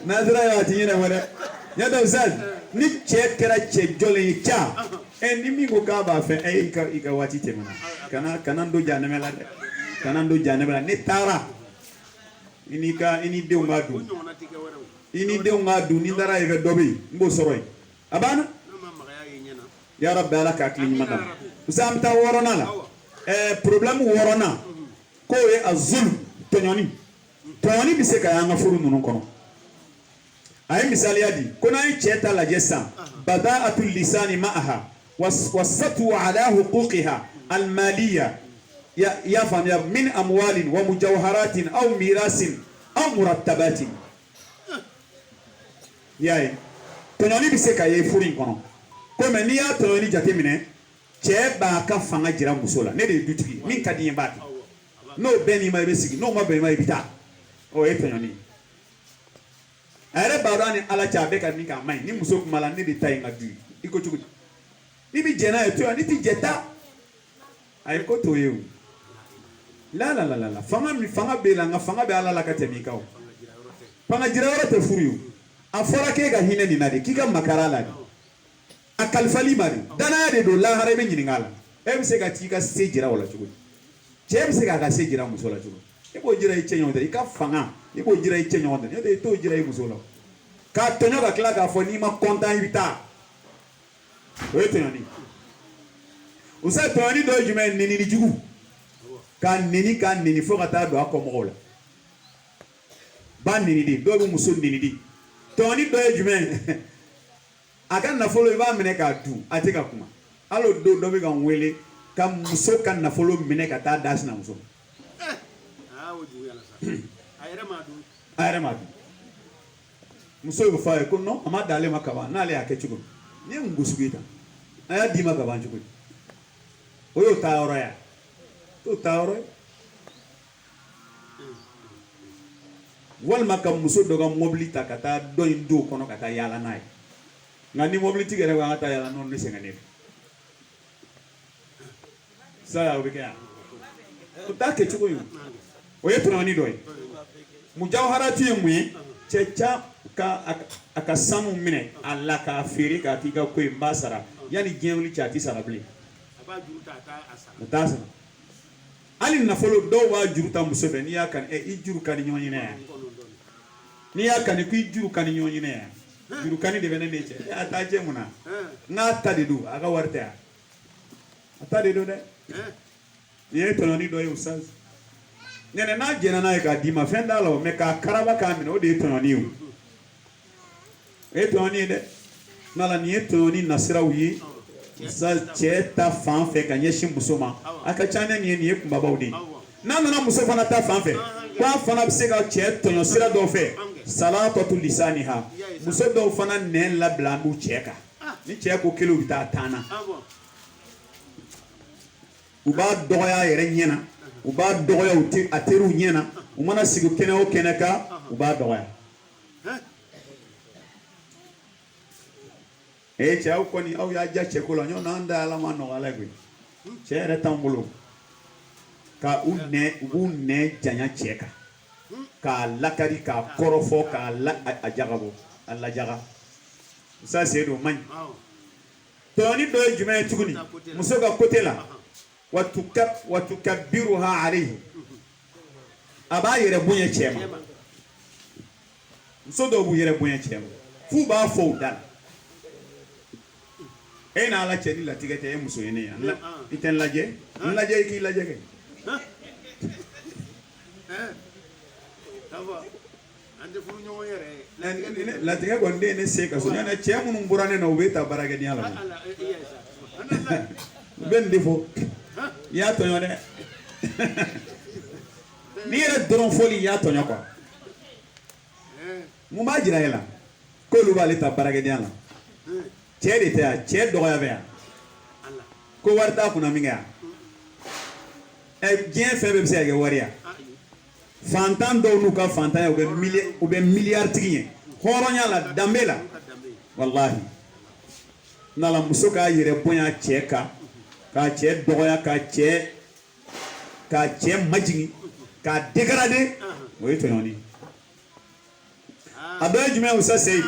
nansira ye a ti ɲinɛ dɛ ɲɛ tɛ Ustaz ni cɛ kɛra cɛ jɔlen ye ca ni min ko k'a b'a fɛ i ka waati tɛmɛna kana don jahanɛmɛ la dɛ kana don jahanɛmɛ la ne taara i ni denw k'a dun i ni denw k'a dun ni taara ye fɛ dɔ bɛ yen n b'o sɔrɔ yen a banna ya Rabbi Ala k'a tile ɲuman d'a ma Ustaz an bɛ taa wɔɔrɔnan la problème wɔɔrɔnan k'o ye a zulm tɔɲɔni bɛ se ka y'an ka furu ninnu kɔnɔ a ye misaliya di ko n'an ye cɛ ta lajɛ sisan bada'atul lisani ma'aha wasatu ala huquqiha almaliya ya faamuya min amwalin wa mujawharatin aw mirasin aw murattabatin y'a ye tɔɲɔni bɛ se ka ye furu in kɔnɔ komi n'i y'a tɔɲɔni jateminɛ cɛ b'a ka fanga jira muso la ne de ye dutigi min ka di n ye n b'a kɛ n'o bɛn n'i ma i bɛ sigi n'o ma bɛn i ma i bɛ taa o ye tɔɲɔni ye a yɛrɛ b'a dɔn ni Ala cɛ a bɛ ka min kɛ a man ɲi ni muso kuma la ne de ta ye n ka du ye i ko cogo di n'i bɛ jɛ n'a ye to yan n'i tɛ jɛ taa a ye ko t'o ye o la fanga bɛ la nka fanga bɛ Ala la ka tɛmɛ i kan o fanga jira yɔrɔ tɛ furu ye o a fɔra k'e ka hinɛ nin na de k'i ka makara la de a kalifali ma de danaya de don lahara i bɛ ɲininka a la e bɛ se ka t'i ka se jira o la cogo di cɛ bɛ se k'a ka se jira muso la cogo di i b'o jira i cɛ ɲɔgɔn tɛ i ka fanga i b'o jira i cɛ ɲɔgɔn tɛ n'o tɛ i t'o jira i muso la k'a tɔɲɔ ka tila k'a fɔ n'i ma kɔntan i bɛ taa o ye tɔɲɔni Ustaz tɔɲɔni dɔ ye jumɛn ye nenini jugu k'a neni fo ka taa don a kɔmɔgɔw la ba neni de dɔw bɛ muso neni de tɔɲɔni dɔ ye jumɛn ye a ka nafolo i b'a minɛ k'a dun a tɛ ka kuma hali o don dɔ bɛ ka n wele ka muso ka nafolo minɛ ka taa da sinamuso a yɛrɛ ma dun muso y'o fɔ a ye ko non a ma d'ale ma kaban n'ale y'a kɛ cogo ni ye mun gosugu ye tan a y'a d'i ma kaban cogo di o y'o taa yɔrɔ ye t'o taa yɔrɔ ye walima ka muso dɔ ka mobili ta ka taa dɔ in don o kɔnɔ ka taa yaala n'a ye nka ni mobilitigi yɛrɛ ko an ka taa yaala n'o ne sɛgɛnnen saya o bɛ kɛ yan o t'a kɛ cogo ye o ye tɔɲɔni dɔ ye mujawharati ye mun ye cɛ ca a ka sanu minɛ a la k'a feere k'a k'i ka ko ye n b'a sara yanni diɲɛ wuli cɛ a tɛ sara bilen a t'a sara hali nafolo dɔw b'a juru ta muso fɛ n'i y'a kanu i juru ka di ɲɔgɔn ɲinɛ yan n'i y'a kanu ko i juru ka di ɲɔgɔn ɲinɛ yan juru kani de bɛ ne n'e cɛ a t'a cɛ mun na n'a ta de don a ka wari tɛ yan a ta de don dɛ nin ye tɔɲɔni dɔ ye Ustaz ɲɛnɛ n'a jɛnna n'a ye k'a d'i ma fɛn t'a la o mɛ k'a karaba k'a minɛ o de ye tɔɲɔni ye o ye tɔɲɔni ye dɛ n'ala nin ye tɔɲɔni nasiraw ye Ustaz cɛ ta fan fɛ ka ɲɛsin muso ma a ka ca ne nin ye kunbabaw de ye n'a nana muso fana ta fan fɛ ko a fana bɛ se ka cɛ tɔɲɔ sira dɔw fɛ salatatu lisaniha muso dɔw fana nɛn labila an b'u cɛ kan ni cɛ ko kelen u bɛ taa tan na u b'a dɔgɔya a yɛrɛ ɲɛna u b'a dɔgɔya a teriw ɲɛna u mana sigi kɛnɛ o kɛnɛ kan u b'a dɔgɔya cɛ aw kɔni aw y'a ja cɛko la ɲɔgɔn n'an da ala ma nɔgɔ ala koyi cɛ yɛrɛ t'an bolo ka u b'u nɛ janya cɛ kan k'a lakari k'a kɔrɔfɔ k'a jagabɔ a lajaga ça c'est do man tɔɲɔni dɔ ye jumɛn ye tuguni muso ka côté la watukabbiruha alayhi a b'a yɛrɛ bonya cɛ ma muso dɔw b'u yɛrɛ bonya cɛ ma f'u b'a fɔ u da la e n'a ala cɛ ni latigɛ tɛ e muso ye ne yan i tɛ n lajɛ n lajɛ i k'i lajɛ kɛ la tiga gonde ne se ka so na che mun burane no beta barage ni ala ben defo ya to yone ni re doron foli ya to nyako mu ma jira yela ko lu bale ta barage ni ala che de ta che do ya be ko warta kuna minga e bien fait be se ga waria fantan do nu ka fantan o be milliard tigi horonya la dambela wallahi nala muso ka yere bonya cheka ka che doya ka che majigi ka dégradé moy to yoni adoy jume usa sey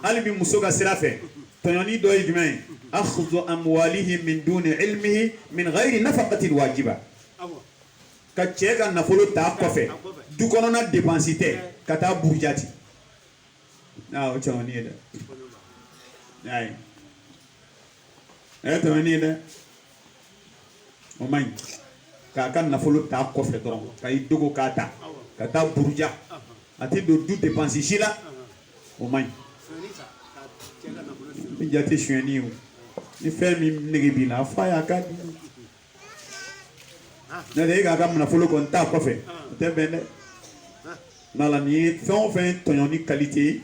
ali bi muso ka sirafe to yoni doy jume akhdhu amwalihim min duni ilmihi min ghairi nafaqati wajiba ka che ka nafolo ta kofe du kono na dépensité ka ta burjati na o choni eda ay to yoni eda o man ka kan nafolo ta kofe doron ka i dogo ka ta burja ati do du dépenser chila o man ni jati shweni o ni femi nigi bina fa ya ka na de ga kam nafolo kon ta kofe te bende na la ni fon tonyoni qualité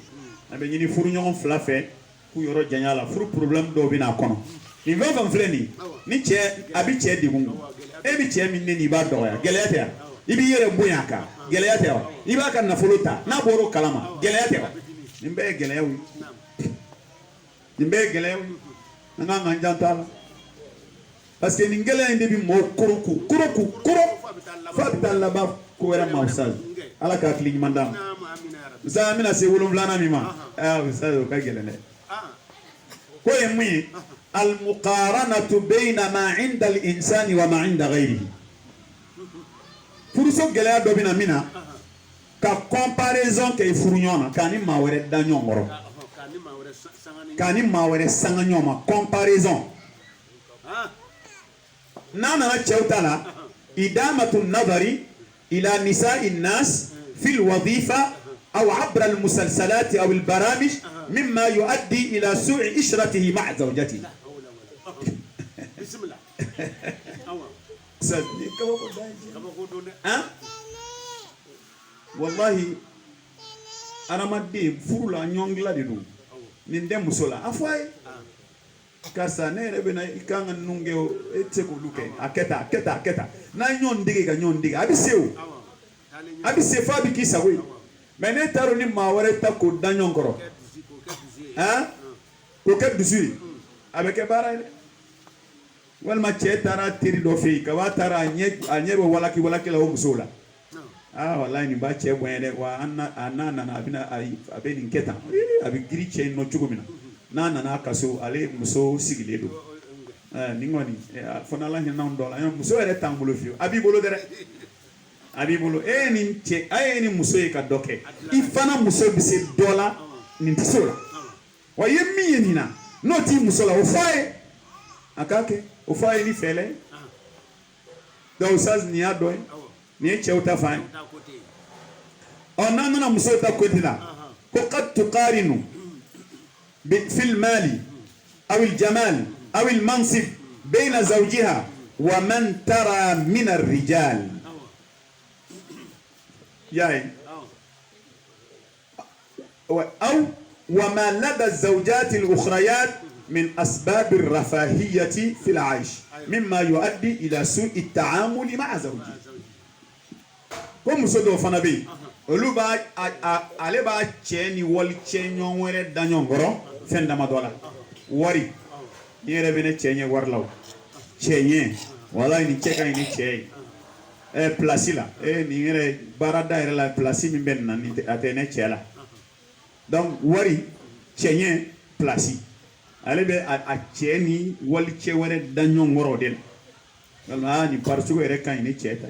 abe ni furu nyon fla fe ku yoro janya la furu problème do bina kono ni va fleni ni che abi che di hungu e bi che min ni ba do ya gelete ibi yere buyaka gelete iba kan na fuluta na boro kalama gelete nimbe gelewi nga njantala parce que ningele inde bi mo kuruku fa bitalla ba ko era mausal ala ka kli mandam za mina se wolum lana mima sa ka gelene ko yemi al muqaranatu bayna ma 'inda al insani wa ma 'inda ghayrihi furuso gelaya do bina mina ka comparaison ke furunyona kani mawere danyongoro kani mawere sanganyoma comparaison nana chewtala idamatu nadhari ila nisa'i nas fi alwadhifa أو عبر المسلسلات أو البرامج مما يؤدي إلى سوء إشرته مع زوجته. بسم الله. والله أنا ما دي فرولا نيونغلا دي دو نندم مسولا أفواي كارسا نيرة بنا إكان نونجيو إتسكو لوكي أكتا نا نيون ديجي أبي سيفا بكي سوي mene taro ni maware ta ko danyon koro ko ke dusui avec bara ile wal ma che tara tiri do fi ka wa tara anye wala ki la musola wallahi ni ba che bwene wa anna na abina abeni nketa abi giri che no chugumina na kaso ale muso sigile do ni ngoni fona la ni na ndola muso ere tambulo fi abi bolo dere abibulu ni che ni muso ka doke ifana muso bise dola ni tisola wa yemi yenina no ti muso la ofaye akake ofaye ni fele do usaz ni adoy ni che utafanya onana na muso ta kwetila ko qad tuqarinu fil mali aw al jamal aw al mansib bayna zawjiha wa man tara min ar rijal يعني أو وما لدى الزوجات الأخريات من أسباب الرفاهية في العيش مما يؤدي إلى سوء التعامل مع زوجها كم سودو فنبي ولوبا عليبا تشيني والتشينيون ورد دانيون غرو فندما دولا وري يربنا تشيني ورلاو تشيني والله ni cheka ni tchei place la ni ngere barada ere la place mi ben nan ni atene chela donc wari chenye place ale be a cheni wali chewere danyo ngoro del wala ni parsugo ere kan ni cheta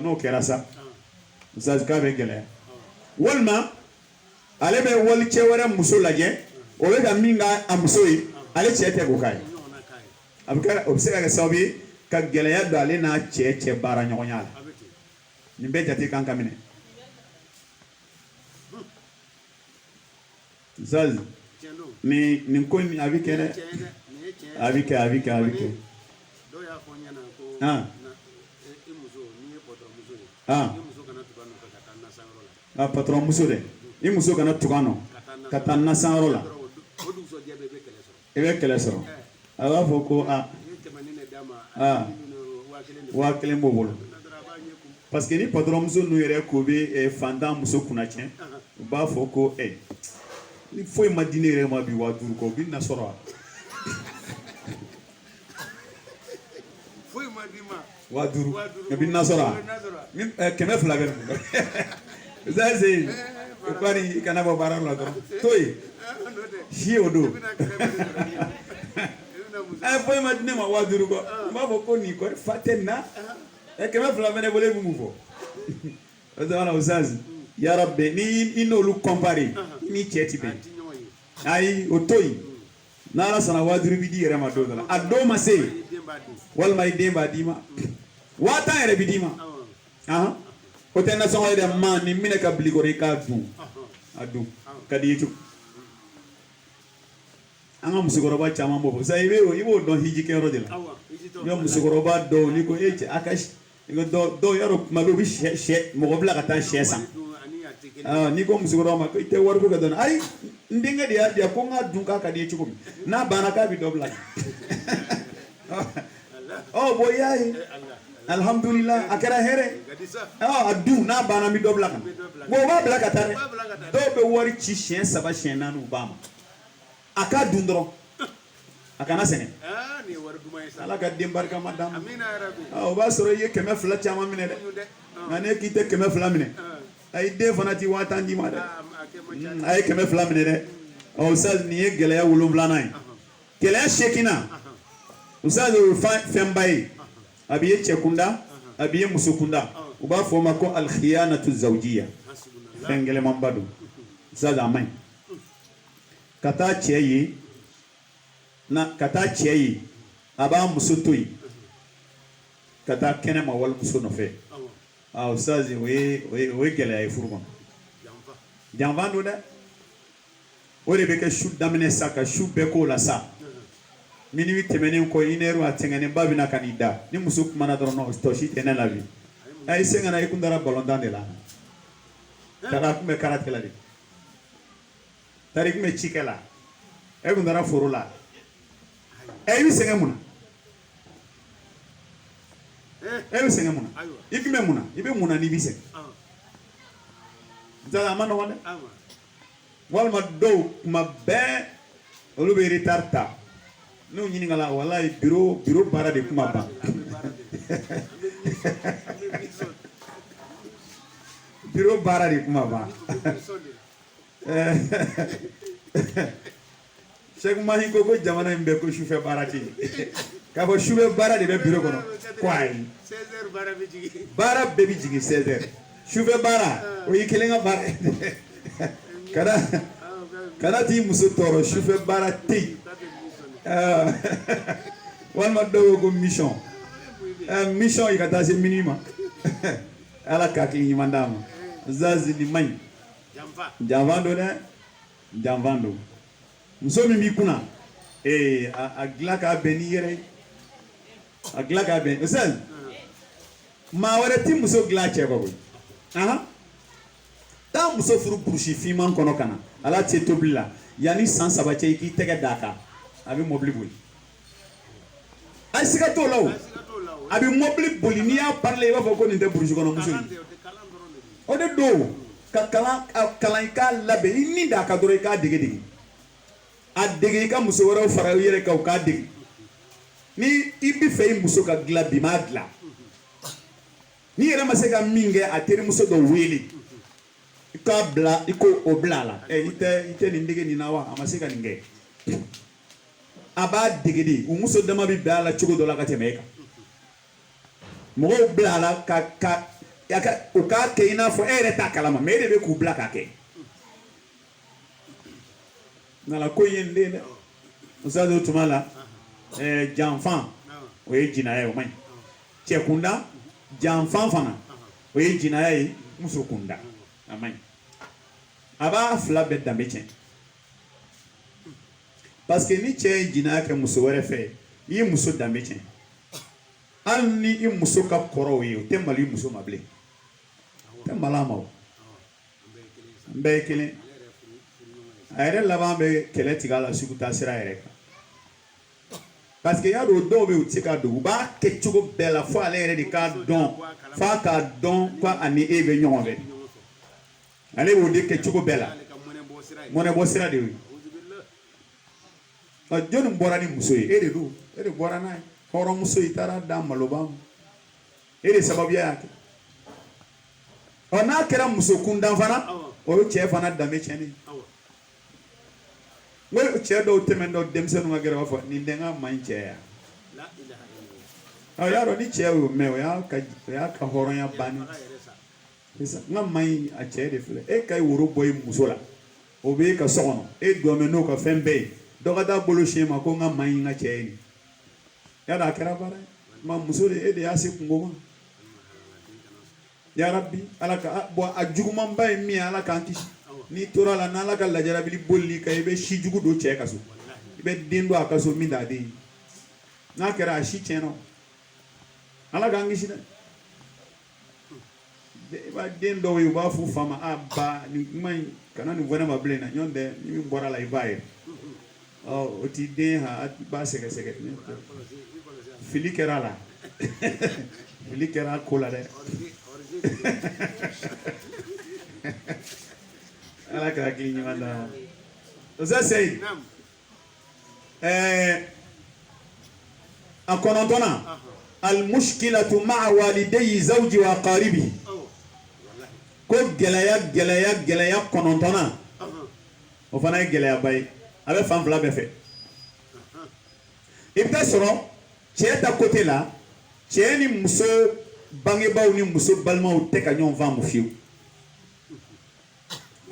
no kerasa zazka be gele walma ale be wali chewere musulaje o be da minga amsoi ale chete go kai abika obsega ga sabi ka geleya do ale na che bara nyonya nin bɛɛ jate kan ka minɛ Zaz nin ko a bɛ kɛ dɛ a bɛ kɛ dɔw y'a fɔ n ɲɛna ko i muso n'i ye patɔrɔnmuso ye i muso kana tugu a nɔfɛ ka taa nasanyɔrɔ la patɔrɔnmuso dɛ i muso kana tugu a nɔ ka taa nasanyɔrɔ la o dugusɔjɛ bɛɛ i bɛ kɛlɛ sɔrɔ a b'a fɔ ko waa kelen b'o bolo parce que ni patɔrɔnmuso ninnu yɛrɛ ko bɛ fantan muso kunna tiɲɛ u b'a fɔ ko ni foyi ma di ne yɛrɛ ma bi 5000 kɔ u bɛ na sɔrɔ wa foyi ma di ma 5000 u bɛ na sɔrɔ wa 200 bɛ ne ça c'est o kɔni i kana bɔ baara la dɔrɔn to yen si o don foyi ma di ne ma 5000 kɔ u b'a fɔ ko nin kɔni fa tɛ nin na 200 bɛ ne bolo e bɛ mun fɔ o tuma o saz yarabi ni n'olu compare ni cɛ ti bɛn ayi o to yen n'ala sɔnna 5000 bɛ di yɛrɛ ma don dɔ la a don ma se walima i den b'a d'i ma 1000 yɛrɛ bɛ d'i ma o tɛ nasɔngɔ ye dɛ maa ni minɛ ka bili kɔrɔ i k'a dun a dun ka di i ye cogo an ka musokɔrɔba caman b'o fɔ sisan i b'o dɔn hiji kɛyɔrɔ de la i bɛ musokɔrɔba dɔw ni ko cɛ a ka dɔw yɔrɔ kuma bɛ u bɛ sɛ mɔgɔ bila ka taa sɛ san n'i ko musokɔrɔba ma ko i tɛ wari ko kɛ dɔrɔn ayi n denkɛ de y'a di yan ko n ka dun k'a ka di i ye cogo min n'a banna k'a bɛ dɔ bila bon i y'a ye alhamdulillah a kɛra hɛrɛ a dun n'a banna n bɛ dɔ bila kan bon o b'a bila ka taa dɛ dɔw bɛ wari ci siɲɛ 3 siɲɛ 4 u b'a ma a k'a dun dɔrɔn a kana sɛgɛn ala ka den barikama d'a ma o b'a sɔrɔ i ye 200 caman minɛ dɛ nka ne k'i tɛ 200 minɛ a ye den fana ti 5000 d'i ma dɛ a ye 200 minɛ dɛ Oustaz nin ye gɛlɛya 7nan ye gɛlɛya 8nan Oustaz o ye fɛnba ye a b'i ye cɛ kunda a b'i ye muso kunda u b'a fɔ o ma ko al-khiyanatu zawjiya fɛn gɛlɛmanba don Oustaz a man ɲi ka taa cɛ ye a b'a muso to yen ka taa kɛnɛ ma walimuso nɔfɛ Oustaz o ye gɛlɛya ye furu kɔnɔ janfan don dɛ o de bɛ kɛ su daminɛ sa ka su bɛɛ k'o la sa minuit tɛmɛnen kɔ 1 heure a tɛŋɛnen ba bɛna ka n'i da ni muso kumana dɔrɔn tɔ si tɛ ne la bi i sen ka na i kun taara balontan de la taara kun bɛ karatigɛ la de taara i kun bɛ cikɛ la e kun taara foro la i bɛ sɛgɛn mun na i kun bɛ mun na i bɛ mun na n'i bɛ sɛgɛn a ma nɔgɔn dɛ walima dɔw kuma bɛɛ olu bɛ retard ta n'u ɲininka la walayi bureau baara de kuma ban bureau baara de kuma ban Sheikh Mahi ko jamana in bɛɛ ko sufɛ baara tɛ yen k'a fɔ sufɛ baara de bɛ bureau kɔnɔ ko ayi baara bɛɛ bɛ jigin 16h sufɛ baara o y'i kelen ka baara kana t'i muso tɔɔrɔ sufɛ baara tɛ yen walima dɔw ko mission i ka taa se minuit ma ala k'a hakili ɲuman d'a ma Zazi nin man ɲi janfan don dɛ janfan don muso min b'i kunna a dilan k'a bɛn n'i yɛrɛ ye a dilan k'a bɛn Oustaz maa wɛrɛ ti muso dilan cɛ kɔ koyi taa muso furu burusi finman kɔnɔ ka na ala tɛ tobili la yanni san 3 cɛ i k'i tɛgɛ d'a kan a bɛ mobili boli a ye siga t'o la o a bɛ mobili boli n'i y'a parler i b'a fɔ ko nin tɛ burusi kɔnɔ muso ye o de don ka kalan i k'a labɛn i ni d'a kan dɔrɔn i k'a dege a dege i ka muso wɛrɛw fara i yɛrɛ kan u k'a dege ni i bɛ fɛ i muso ka dilan bi m'a dilan n'i yɛrɛ ma se ka min kɛ a terimuso dɔ wele i k'a bila i ko o bila a la i tɛ nin dege nin na wa a ma se ka nin kɛ a b'a dege de u muso dama bɛ bɛn a la cogo dɔ la ka tɛmɛ e kan mɔgɔw bila a la u k'a kɛ i n'a fɔ e yɛrɛ t'a kalama mais e de bɛ k'u bila k'a kɛ nka ko in ye nin den dɛ Oustaz o tuma la janfan o ye jinaya ye o man ɲi cɛ kunda janfan fana o ye jinaya ye muso kunda a man ɲi a b'a fila bɛɛ danbe tiɲɛ parce que ni cɛ ye jinaya kɛ muso wɛrɛ fɛ i ye muso danbe tiɲɛ hali ni i muso ka kɔrɔ o ye o tɛ mali muso ma bilen o tɛ mala ma o an bɛɛ ye kelen a yɛrɛ laban bɛ kɛlɛ tigɛ a la sugu taa sira yɛrɛ kan parce que y'a dɔn dɔw bɛ u tɛ se ka dogo u b'a kɛ cogo bɛɛ la fo ale yɛrɛ de k'a dɔn f'a k'a dɔn ko ani e bɛ ɲɔgɔn fɛ ale b'o de kɛ cogo bɛɛ la mɔnɛ bɔ sira de ye jɔnni bɔra ni muso ye e de don e de bɔra n'a ye hɔrɔnmuso i taara da maloba ma e de sababuya y'a kɛ n'a kɛra muso kundan fana o ye cɛ fana danbe tiɲɛni n ko cɛ dɔw tɛmɛntɔ denmisɛnninw ka gɛrɛ b'a fɔ nin den ka man ɲi cɛ ya y'a dɔn ni cɛ y'o mɛn o y'a ka hɔrɔnya bannen n ka man ɲi a cɛ de filɛ e ka woro bɔ i muso la o bɛ e ka so kɔnɔ e dɔnmɛ n'o ka fɛn bɛɛ ye dɔ ka taa bolo siɲɛ ma ko n ka man ɲi n ka cɛ ye nin y'a dɔn a kɛra baara ye ma muso de e de y'a se kungo ma yarabi ala ka bɔn a jugumanba ye min ye ala k'an kisi n'i tora la n'ala ka lajarabili bolili kan i bɛ si jugu don cɛ ka so i bɛ den don a ka so min t'a den ye n'a kɛra a si tiɲɛna ala k'an kisi dɛ i b'a den dɔw ye u b'a f'u fa ma a ba nin kuma in kana nin fɔ ne ma bilen na ɲɔn tɛ ni min bɔra la i b'a ye o t'i den ha i b'a sɛgɛsɛgɛ fili kɛra a la fili kɛra a ko la dɛ ala ka hakili ɲuman d'a ma Oustaz Seyid a kɔnɔntɔnna al-mushkilatu ma'a walidayi zawji wa aqaribi ko gɛlɛya kɔnɔntɔnna o fana ye gɛlɛyaba ye a bɛ fan fila bɛɛ fɛ i bɛ taa sɔrɔ cɛ ta côté la cɛ ni muso bangebaaw ni muso balimaw tɛ ka ɲɔgɔn faamu fiyewu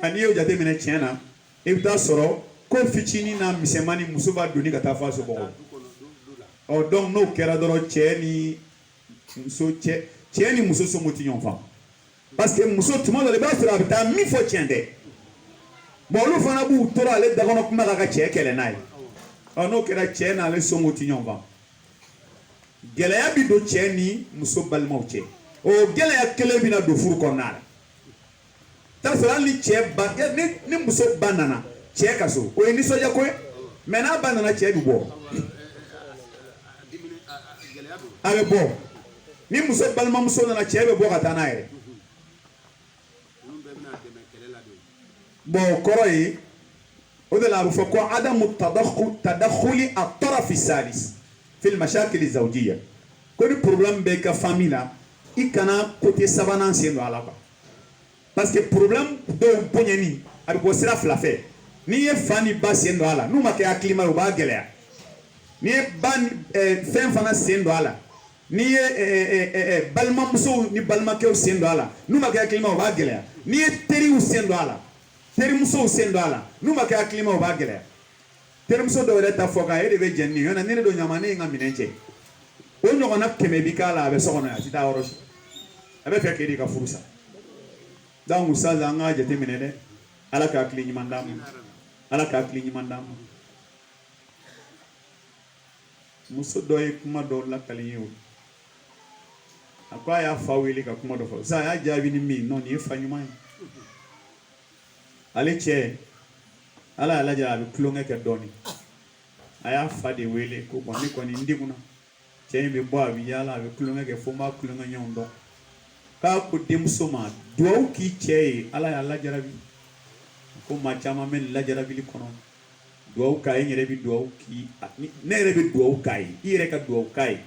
n'i y'o jateminɛ tiɲɛ na i bɛ taa sɔrɔ ko fitinin n'a misɛnmanin muso b'a doni ka taa fɔ a somɔgɔw donc n'o kɛra dɔrɔn cɛ ni muso somɔgɔw tɛ ɲɔgɔn faamu parce que muso tuma dɔ la i b'a sɔrɔ a bɛ taa min fɔ tiɲɛ tɛ bon olu fana b'u tora ale dakɔnɔ kuma la ka cɛ kɛlɛ n'a ye n'o kɛra cɛ n'ale somɔgɔw tɛ ɲɔgɔn faamu gɛlɛya bi don cɛ ni muso balimaw cɛ o gɛlɛya kelen bɛna don furu kɔnɔna la t'a sɔrɔ hali ni cɛ ba ni muso ba nana cɛ ka so o ye nisɔndiya ko ye mais n'a ba nana cɛ bɛ bɔ a bɛ bɔ ni muso balimamuso nana cɛ bɛ bɔ ka taa n'a yɛrɛ bon o kɔrɔ ye o de la a bɛ fɔ ko adamu tadakhuli at-taraf as-salis fil mashakil az-zawjiyya ko ni problème bɛ i ka famille la i kana côté sabanan sen don a la quoi parce que problème dɔw bonyani a bɛ bɔ sira fila fɛ n'i ye fa ni ba sen don a la n'u ma kɛ hakilima ye o b'a gɛlɛya n'i ye ba ni fɛn fana sen don a la n'i ye balimamusow ni balimakɛw sen don a la n'u ma kɛ hakilima o b'a gɛlɛya n'i ye teriw sen don a la terimusow sen don a la n'u ma kɛ hakilima o b'a gɛlɛya terimuso dɔw yɛrɛ ta fɔ kan e de bɛ jɛn ni yɔrɔ ne de don ɲama ne ye n ka minɛn cɛ o ɲɔgɔnna 100 bi k'a la a bɛ so kɔnɔ a tɛ taa yɔrɔ si a bɛ fɛ k'e de ka furu sa donc Oustaz an k'a jateminɛ dɛ ala ka hakili ɲuman d'an ma ala ka hakili ɲuman d'an ma muso dɔ ye kuma dɔ lakali ye o a ko a y'a fa wele ka kuma dɔ fɔ sisan a y'a jaabi ni min non nin ye fa ɲuman ye ale cɛ ala y'a lajɛ a bɛ tulonkɛ kɛ dɔɔnin a y'a fa de wele ko bon ne kɔni n degunna cɛ in bɛ bɔ a bɛ yaala a bɛ tulonkɛ kɛ fo n b'a tulonkɛ ɲɔgɔn dɔn k'a ko denmuso ma duwawu k'i cɛ ye ala y'a lajarabi ko maa caman bɛ nin lajarabili kɔnɔ duwawu k'a ye n yɛrɛ bɛ duwawu k'i ne yɛrɛ bɛ duwawu k'a ye i yɛrɛ ka duwawu k'a ye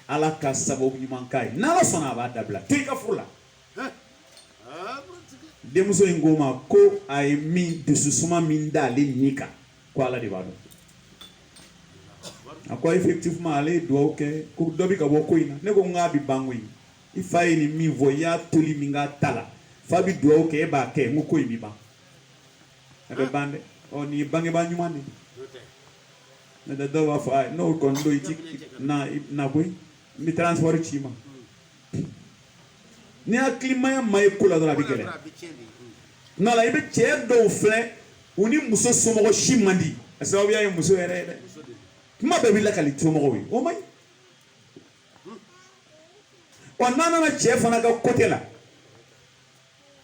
ala ka sababu ɲuman k'a ye n'ala sɔnna a b'a dabila to i ka furu la denmuso in ko ma ko a ye min dususuma min d'ale ni kan ko ala de b'a dɔn a ko effectivement ale ye duwawu kɛ ko dɔ bɛ ka bɔ ko in na ne ko n k'a bɛ ban ko in i fa ye nin min fɔ i y'a toli min k'a ta la fa bɛ duwawu kɛ e b'a kɛ n ko ko in bɛ ban a bɛ ban dɛ ɔ nin ye bangebaa ɲuman de ye n'o tɛ dɔw b'a fɔ a n'o kɔni don i ti na koyi n bɛ transport ci ma ni aklimaya mai kula dora bigele nala ibe che do fle uni muso somo shimandi asabu ya muso ere kuma be bila kali tomo wi o mai onana na che fana ga côté la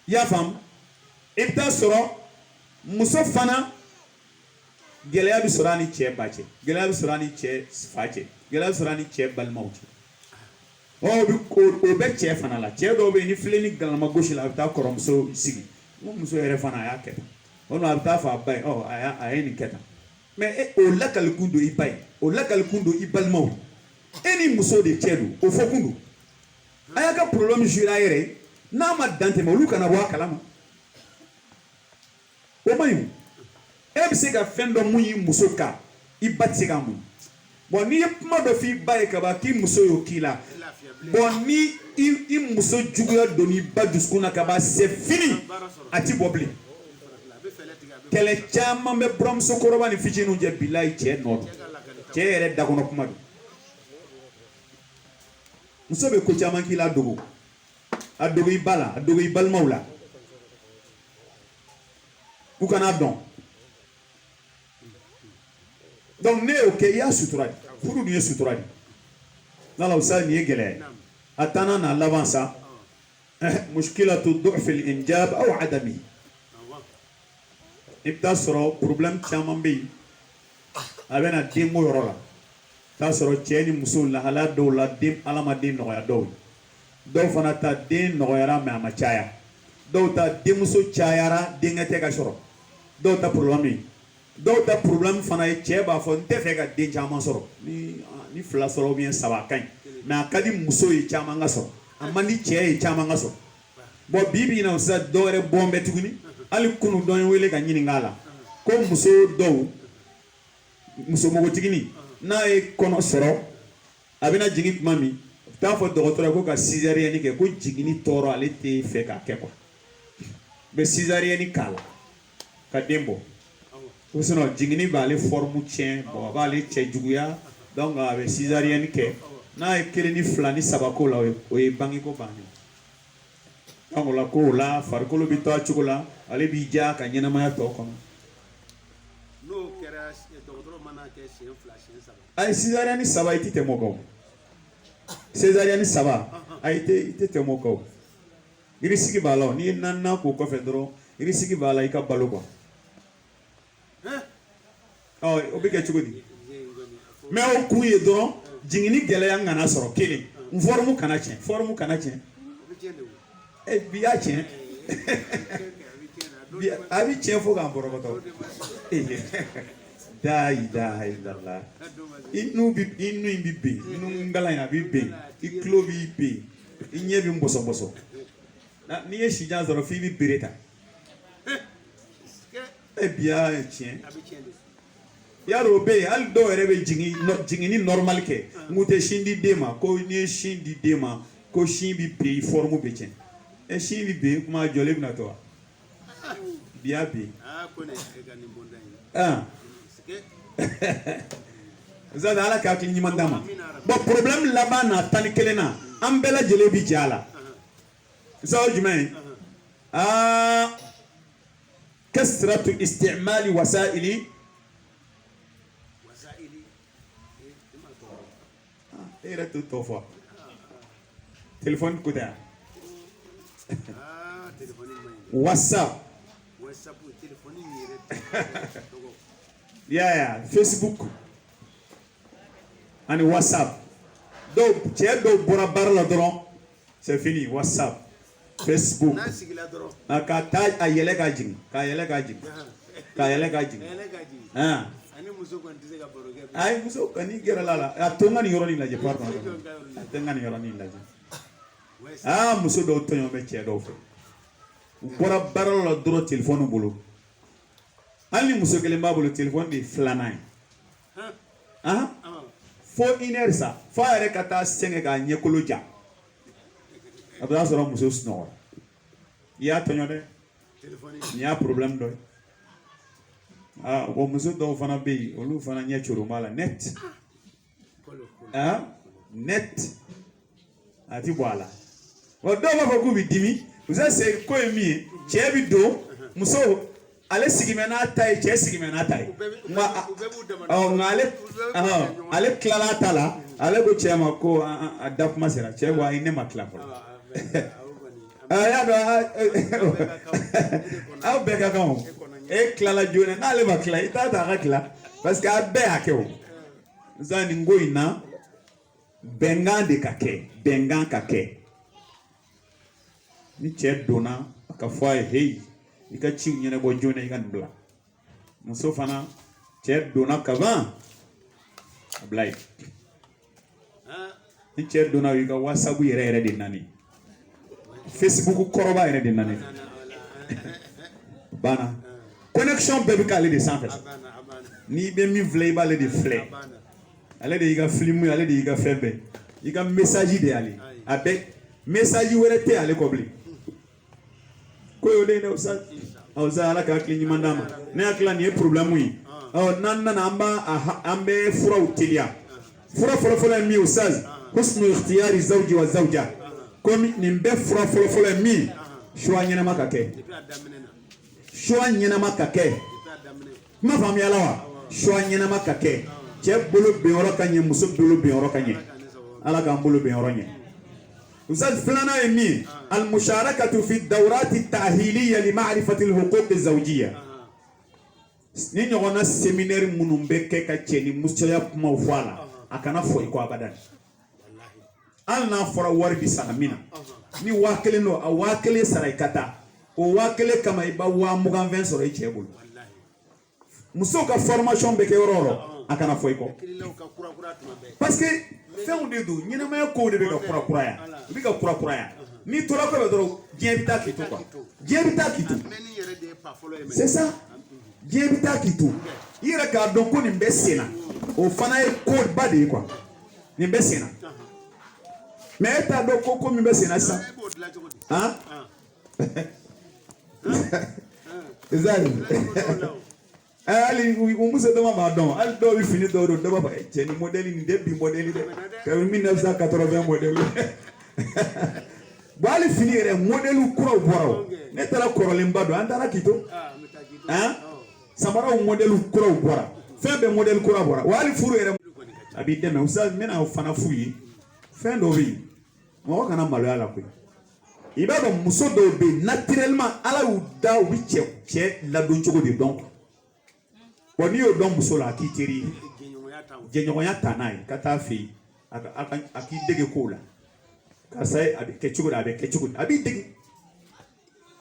ya fam ibta soro muso fana geleya bi sorani che bache geleya bi sorani che fache geleya bi sorani che balmauti o be che fana la che do be ni fleni galma goshi la ta koromso sigi mo muso ere fana ya keta ono abta fa bay o aya ni keta mais o lakal kundo ibay o lakal kundo ibalmau eni muso de chedu o fokundu aya ka problème jura ere na ma dante mo luka na wa kalama o mayu e bi se ka fendo muyi muso ka ibati ka mu bon ni kuma do fi bay ka ba ki muso yo kila bon ni i muso juguya doni ba duskuna ka ba c'est fini ati bobli kele chama me brom so koroba ni fijinu je billahi che no che ere dagono kuma do muso be ko chama kila dogo adogo ibala adogo ibal maula ku kana don donc ne o ke ya suturadi furu ni suturadi nala usa ni gele atana na l'avança mushkilatu du'f al-injab aw adami ibta soro problème chaman be abena demo yorola ta soro cheni musul la hala do la dim alama din no ya do fana ta din no yara ma ma chaya do ta dimuso chayara dingate ka soro do ta problème fana e cheba fo nte fe ka din chaman soro ni fla soro bien saba kan na kadi muso yi chaman ga soro amani che yi chaman ga soro bo bibi na usa do re bombe tuguni ali kunu don wele ka nyini ngala ko muso mogo tigini na e kono soro abina jigi mami ta fo docteur ko ka césarienne ke ko jigini toro ale te fe ka ke quoi be césarienne kala ka dembo ko sono jigini ba le forme tien bo ba le che juguya donc be césarienne ke na e keleni flani sabako la o e bangi ko bani donc la ko la farkolo bi to chukula ale bi ja ka nyena ma to kono no kera docteur mana ke sen flash saba ay césarienne saba ite moko césarienne saba ay ite moko iri sigi balo ni nanna ko ko fedro iri sigi bala ika balo ko oh obike chukudi mais o kuye do jingini gele ya ngana soro kele formu kana chen e biya chen abi chen fo ga mborogoto dai dalla inu imbibe inu ngala ya bibe iklo bibe inyebi mboso na ni e shija zoro fi bi bereta e biya chen yaro be al do rebe jingini normal ke ngute shindi dema ko ni shindi dema ko shimbi pe formu be chen e shimbi be kuma jole bina to biya be ko ne ga ni bonda zada ala ka kini mandama bo problème là-bas na tani kelena ambela jelebi jala so jumay كثرة استعمال وسائل ايه توفى تليفون كده واتساب يا فيسبوك and WhatsApp do tiens do borabar la dron c'est fini WhatsApp Facebook na ka taj ayele ka jing ani muso kon tise ka boroge ay muso kani gera lala atonga ni yoroni laje pardon atonga ni yoroni laje muso do tonyo be che do fe borabar la dron téléphone bolo ali muso kele mbabolo téléphone di flanay fo iner sa fa ere kata senge ga nyekolo ja abda soro muso snor ya tonyo de téléphone ni a problème do o muso do fana be olu fana nya choro mala net net ati bwala wa do ba ko bi dimi uza se ko emi che bi do muso ale sigimena tay che sigimena tay ma ngale ale klala tala ale go che ma ko adap masera che wa ine makla ko ya do au beka kan e klala jone na le makla ita ta rakla parce que abe akeo zani ngoina bengan de kake bengan kake ni che dona ka foi hey ika ci nyene bo jone ika ndla muso fana che dona kavan ablay ni che dona ika whatsapp yere de nani Facebook koroba yere de nani bana connexion bebe ka le de sans fait ni be mi vle ba le de flé ale de ika film ale de ika febe ika message de ale avec message were te ale kobli ko yo de no sa awza ala ka klini mandama ne akla ni problème yi nan amba ambe fura utilia fura fura mi usaz husnu ikhtiyari zawji wa zawja komi nimbe fura mi shwa nyina makake shwa nyina makake ma fami alawa shwa nyina makake che bolo be oro kanye muso bolo be oro kanye ala ka bolo be oro nye usaz flana emi المشاركة في الدورات التأهيلية لمعرفة الحقوق الزوجية. نيجي هنا سيمينار منومبك كتشيني مستوى موفالا أكنا فوي كوابدان. أنا فرا وارد سامينا. ني واكلينو أواكلي سرايكاتا. أواكلي كما يبا واموغان فين سوري تشيبول. مسوكا فورماسيون بكي ورورو أكنا فوي كو. parce que fɛnw de do ɲɛnamaya kow de bɛ ka kurakura u bɛ ka kurakura ya ni tora ko bɛ dɔrɔn diɲɛ bɛ taa k'i to quoi diɲɛ bɛ taa k'i to c'est ça diɲɛ bɛ taa k'i to i yɛrɛ k'a dɔn ko nin bɛ sen na o fana ye ko ba de ye quoi nin bɛ sen na mais e t'a dɔn ko min bɛ sen na sisan han exactly ali umuso dama ma don ali do bi fini do ba ba je ni modèle ni depuis modèle de ka 1980 modèle ba ali fini re modèle kuro boro ne tara korolen bado andara kito hein samara modèle kuro boro fe be modèle kuro boro wali furu re abi deme usa mena fana fuyi fe do bi mo kana malo ala ko iba do muso do be naturellement ala u da u bi che la don chogo de donc bon ni o don muso la ki teri jenyoya tanai kata fi aki dege ko la ka sai abi kechugo abi kechugo abi dege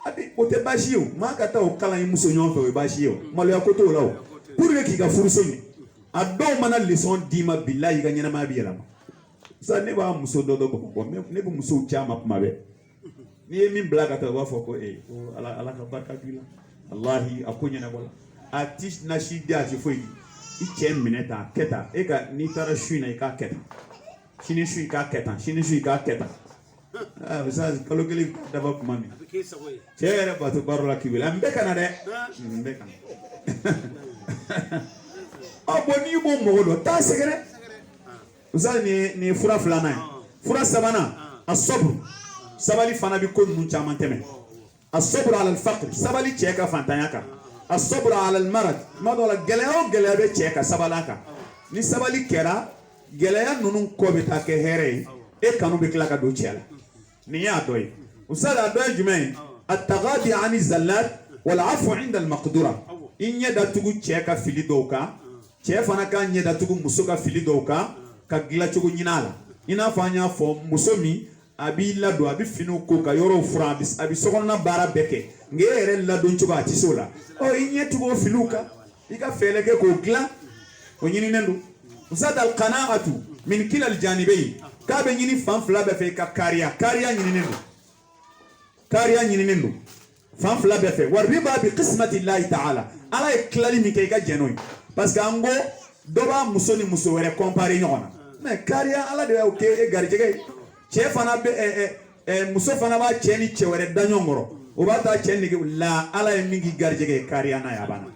abi o te bashio ma kata o kala muso nyon fe o bashio malo ya koto la o pour que ki ga furuso ni ado mana leçon dima billahi ga nyana ma bi yala sa ne ba muso do bo ne bu muso chama kuma be ni min blaga ta wa foko ala ka barka bila wallahi akunya na bola atish na shidi ati foi iche mineta keta eka ni tara shuina ika keta shini shu ika keta shini shu ika keta bisa kalogeli daba kumami chere batu barola kibela mbeka na de mbeka aboni bo modo ta segere usa ni fura flana fura sabana asabr sabali fana bi ko nun chamanteme asabr ala alfaqr sabali cheka fantanyaka الصبر على المرض ما دولا جلاو جلاو بتشيكا سبالاكا ni sabali kera gelaya nunun ko bita ke here e kanu be klaka do chela ni ya doy usala doy jumay at-taghadi 'an az-zallat wal 'afw 'inda al-maqdura inya da tugu cheka fili doka chefana ka nya da tugu musoka fili doka ka gila tugu nyinala ina fanya fo musomi abi lado abi finu ko ka yoro fra abi sokonna bara beke ngere lado nchugo atisola o inya tugu filuka ika feleke ko gila onyini nendu usada alqanaatu min kila aljanibayn ka be nyini fanfla be fe ka kariya nyini nendu fanfla be fe war riba bi qismati llahi ta'ala ala iklali mi kay ka jenoy parce que ango doba musoni muso were comparer nyona mais kariya ala de o ke e garjege che fana be muso fana ba cheni che were danyongoro o ba ta cheni la ala e mingi garjege kariya na yabana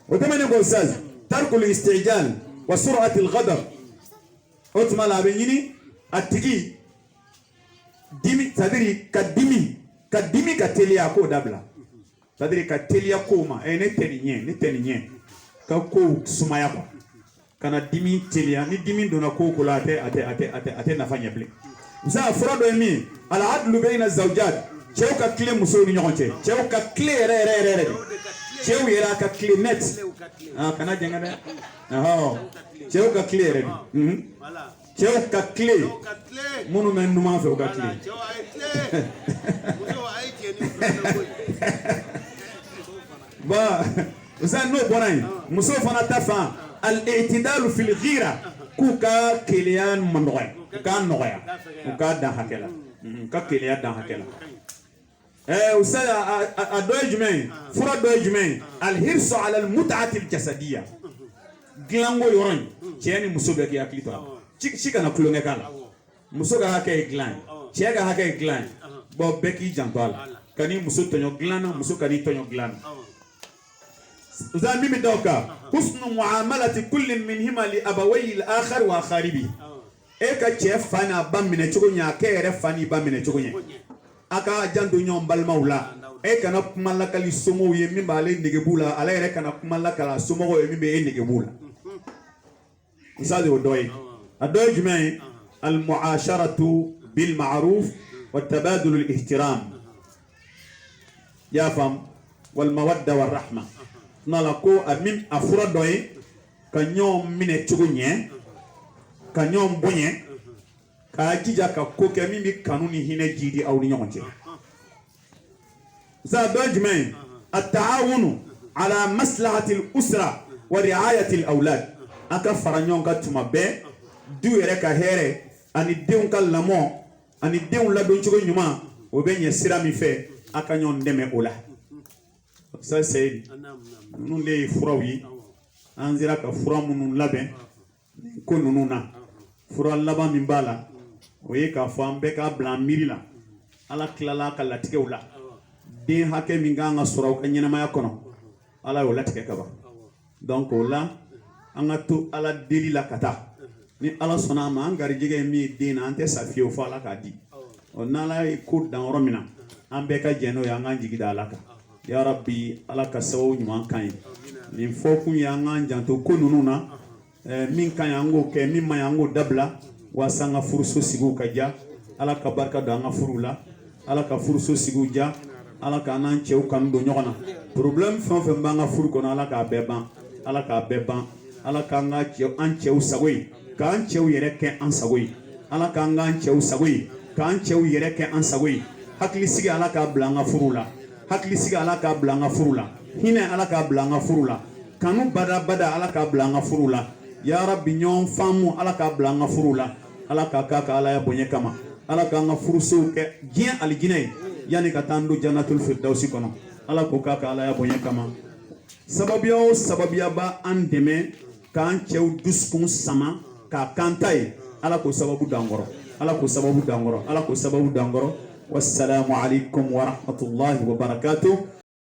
o temene go saz ترك الاستعجال وسرعة الغضب أتما لابيني أتجي dimi c'est-à-dire ka dimi ka teliya ko dabla c'est-à-dire ka teliya ko ma ne teni ka ko sumaya ko kana dimi teliya ni dimi dona ko ko la ate nafa nyeble za fura do mi al adlu bayna zawjat cɛw ka tile musow ni ɲɔgɔn cɛ cɛw ka tile yɛrɛ de cɛw yɛrɛ ka tile net kana jɛngɛ dɛ cɛw ka tile yɛrɛ de cɛw ka tile minnu bɛ numan fɛ u ka tile bon usa n'o bɔra yen musow fana ta fan al-i'tidalu fil ghira k'u ka keleya ma nɔgɔya u k'a nɔgɔya u k'a dan hakɛ la ka keleya dan hakɛ la وسأل أدوي جمعين فرد دوي جمعين الحرص على المتعة الجسدية غلانغو يورن تياني مسوبك يا كليتو شيكا نكلونغ كالا مسوغا هكاي غلان شيكا هكاي غلان بو بكي جانتوال كاني مسو تونيو غلانا مسو كاني تونيو غلان زامي مدوكا حسن معاملة كل منهما لأبوي الآخر وأخاربه إيكا تشيف فانا بامنة تشوغنيا كيرف فاني بامنة تشوغنيا aka janto ñom balmaw la kana kuma lakali somo ye min bale negebula ala yere kana kuma lakala somo ye min be negebula misali odoy adoy jumay al muasharatu bil ma'ruf wat tabadul al ihtiram ya fam wal mawadda war rahma nala ko amin afura doy ka ñom mine tugunye ka ñom bunye ka jija ka ko ke min bi kanuni hine jidi aw ni ñonte za dojmen at-ta'awun ala maslahati al-usra wa ri'ayati al-awlad aka faranyon ka tuma be du yere ka here ani deun ka lamo ani deun la don cigo nyuma o be nye sira mi fe aka nyon deme ola sa sey nun le furawi anzira ka fura munun labe ko nununa fura laba min bala oye ka fam be ka blan mirila ala klala ka latike wala den hake min ga nga sura ka nyina maya kono ala wala tike ka ba donc wala anga to ala deli la kata ni ala sona ma ngari jige mi den ante safio fa ala ka di onala ko dan romina ambe ka jeno ya nga jigida ala ka ya rabbi ala ka sawu nyuma kan ni foku ya nga janto ko nununa min kan yango ke min ma yango dabla wasanga furuso sigu kaja ala ka barka do anga furula ala ka furuso sigu ja ala ka nan cew kan do nyogona problème fon fe banga furu kono ala ka beban ala ka beban ala ka nga cew an cew sagoy ka an cew yere ke an sagoy ala ka nga an cew sagoy ka an cew yere ke an sagoy hakli sigi ala ka blanga furula hakli sigi ala ka blanga furula hine ala ka blanga furula kanu bada ala ka blanga furula ya rabbi ñon famu ala ka blanga furula ala ka ala ya bonye kama ala ka nga furuso ke jien aljinay yani ka tandu jannatul firdausi kono ala ko ala ya bonye kama sababiya ba an deme kan cew duskun sama ka kantai ala ko sababu dangoro ala ko sababu dangoro wassalamu alaikum wa rahmatullahi wa barakatuh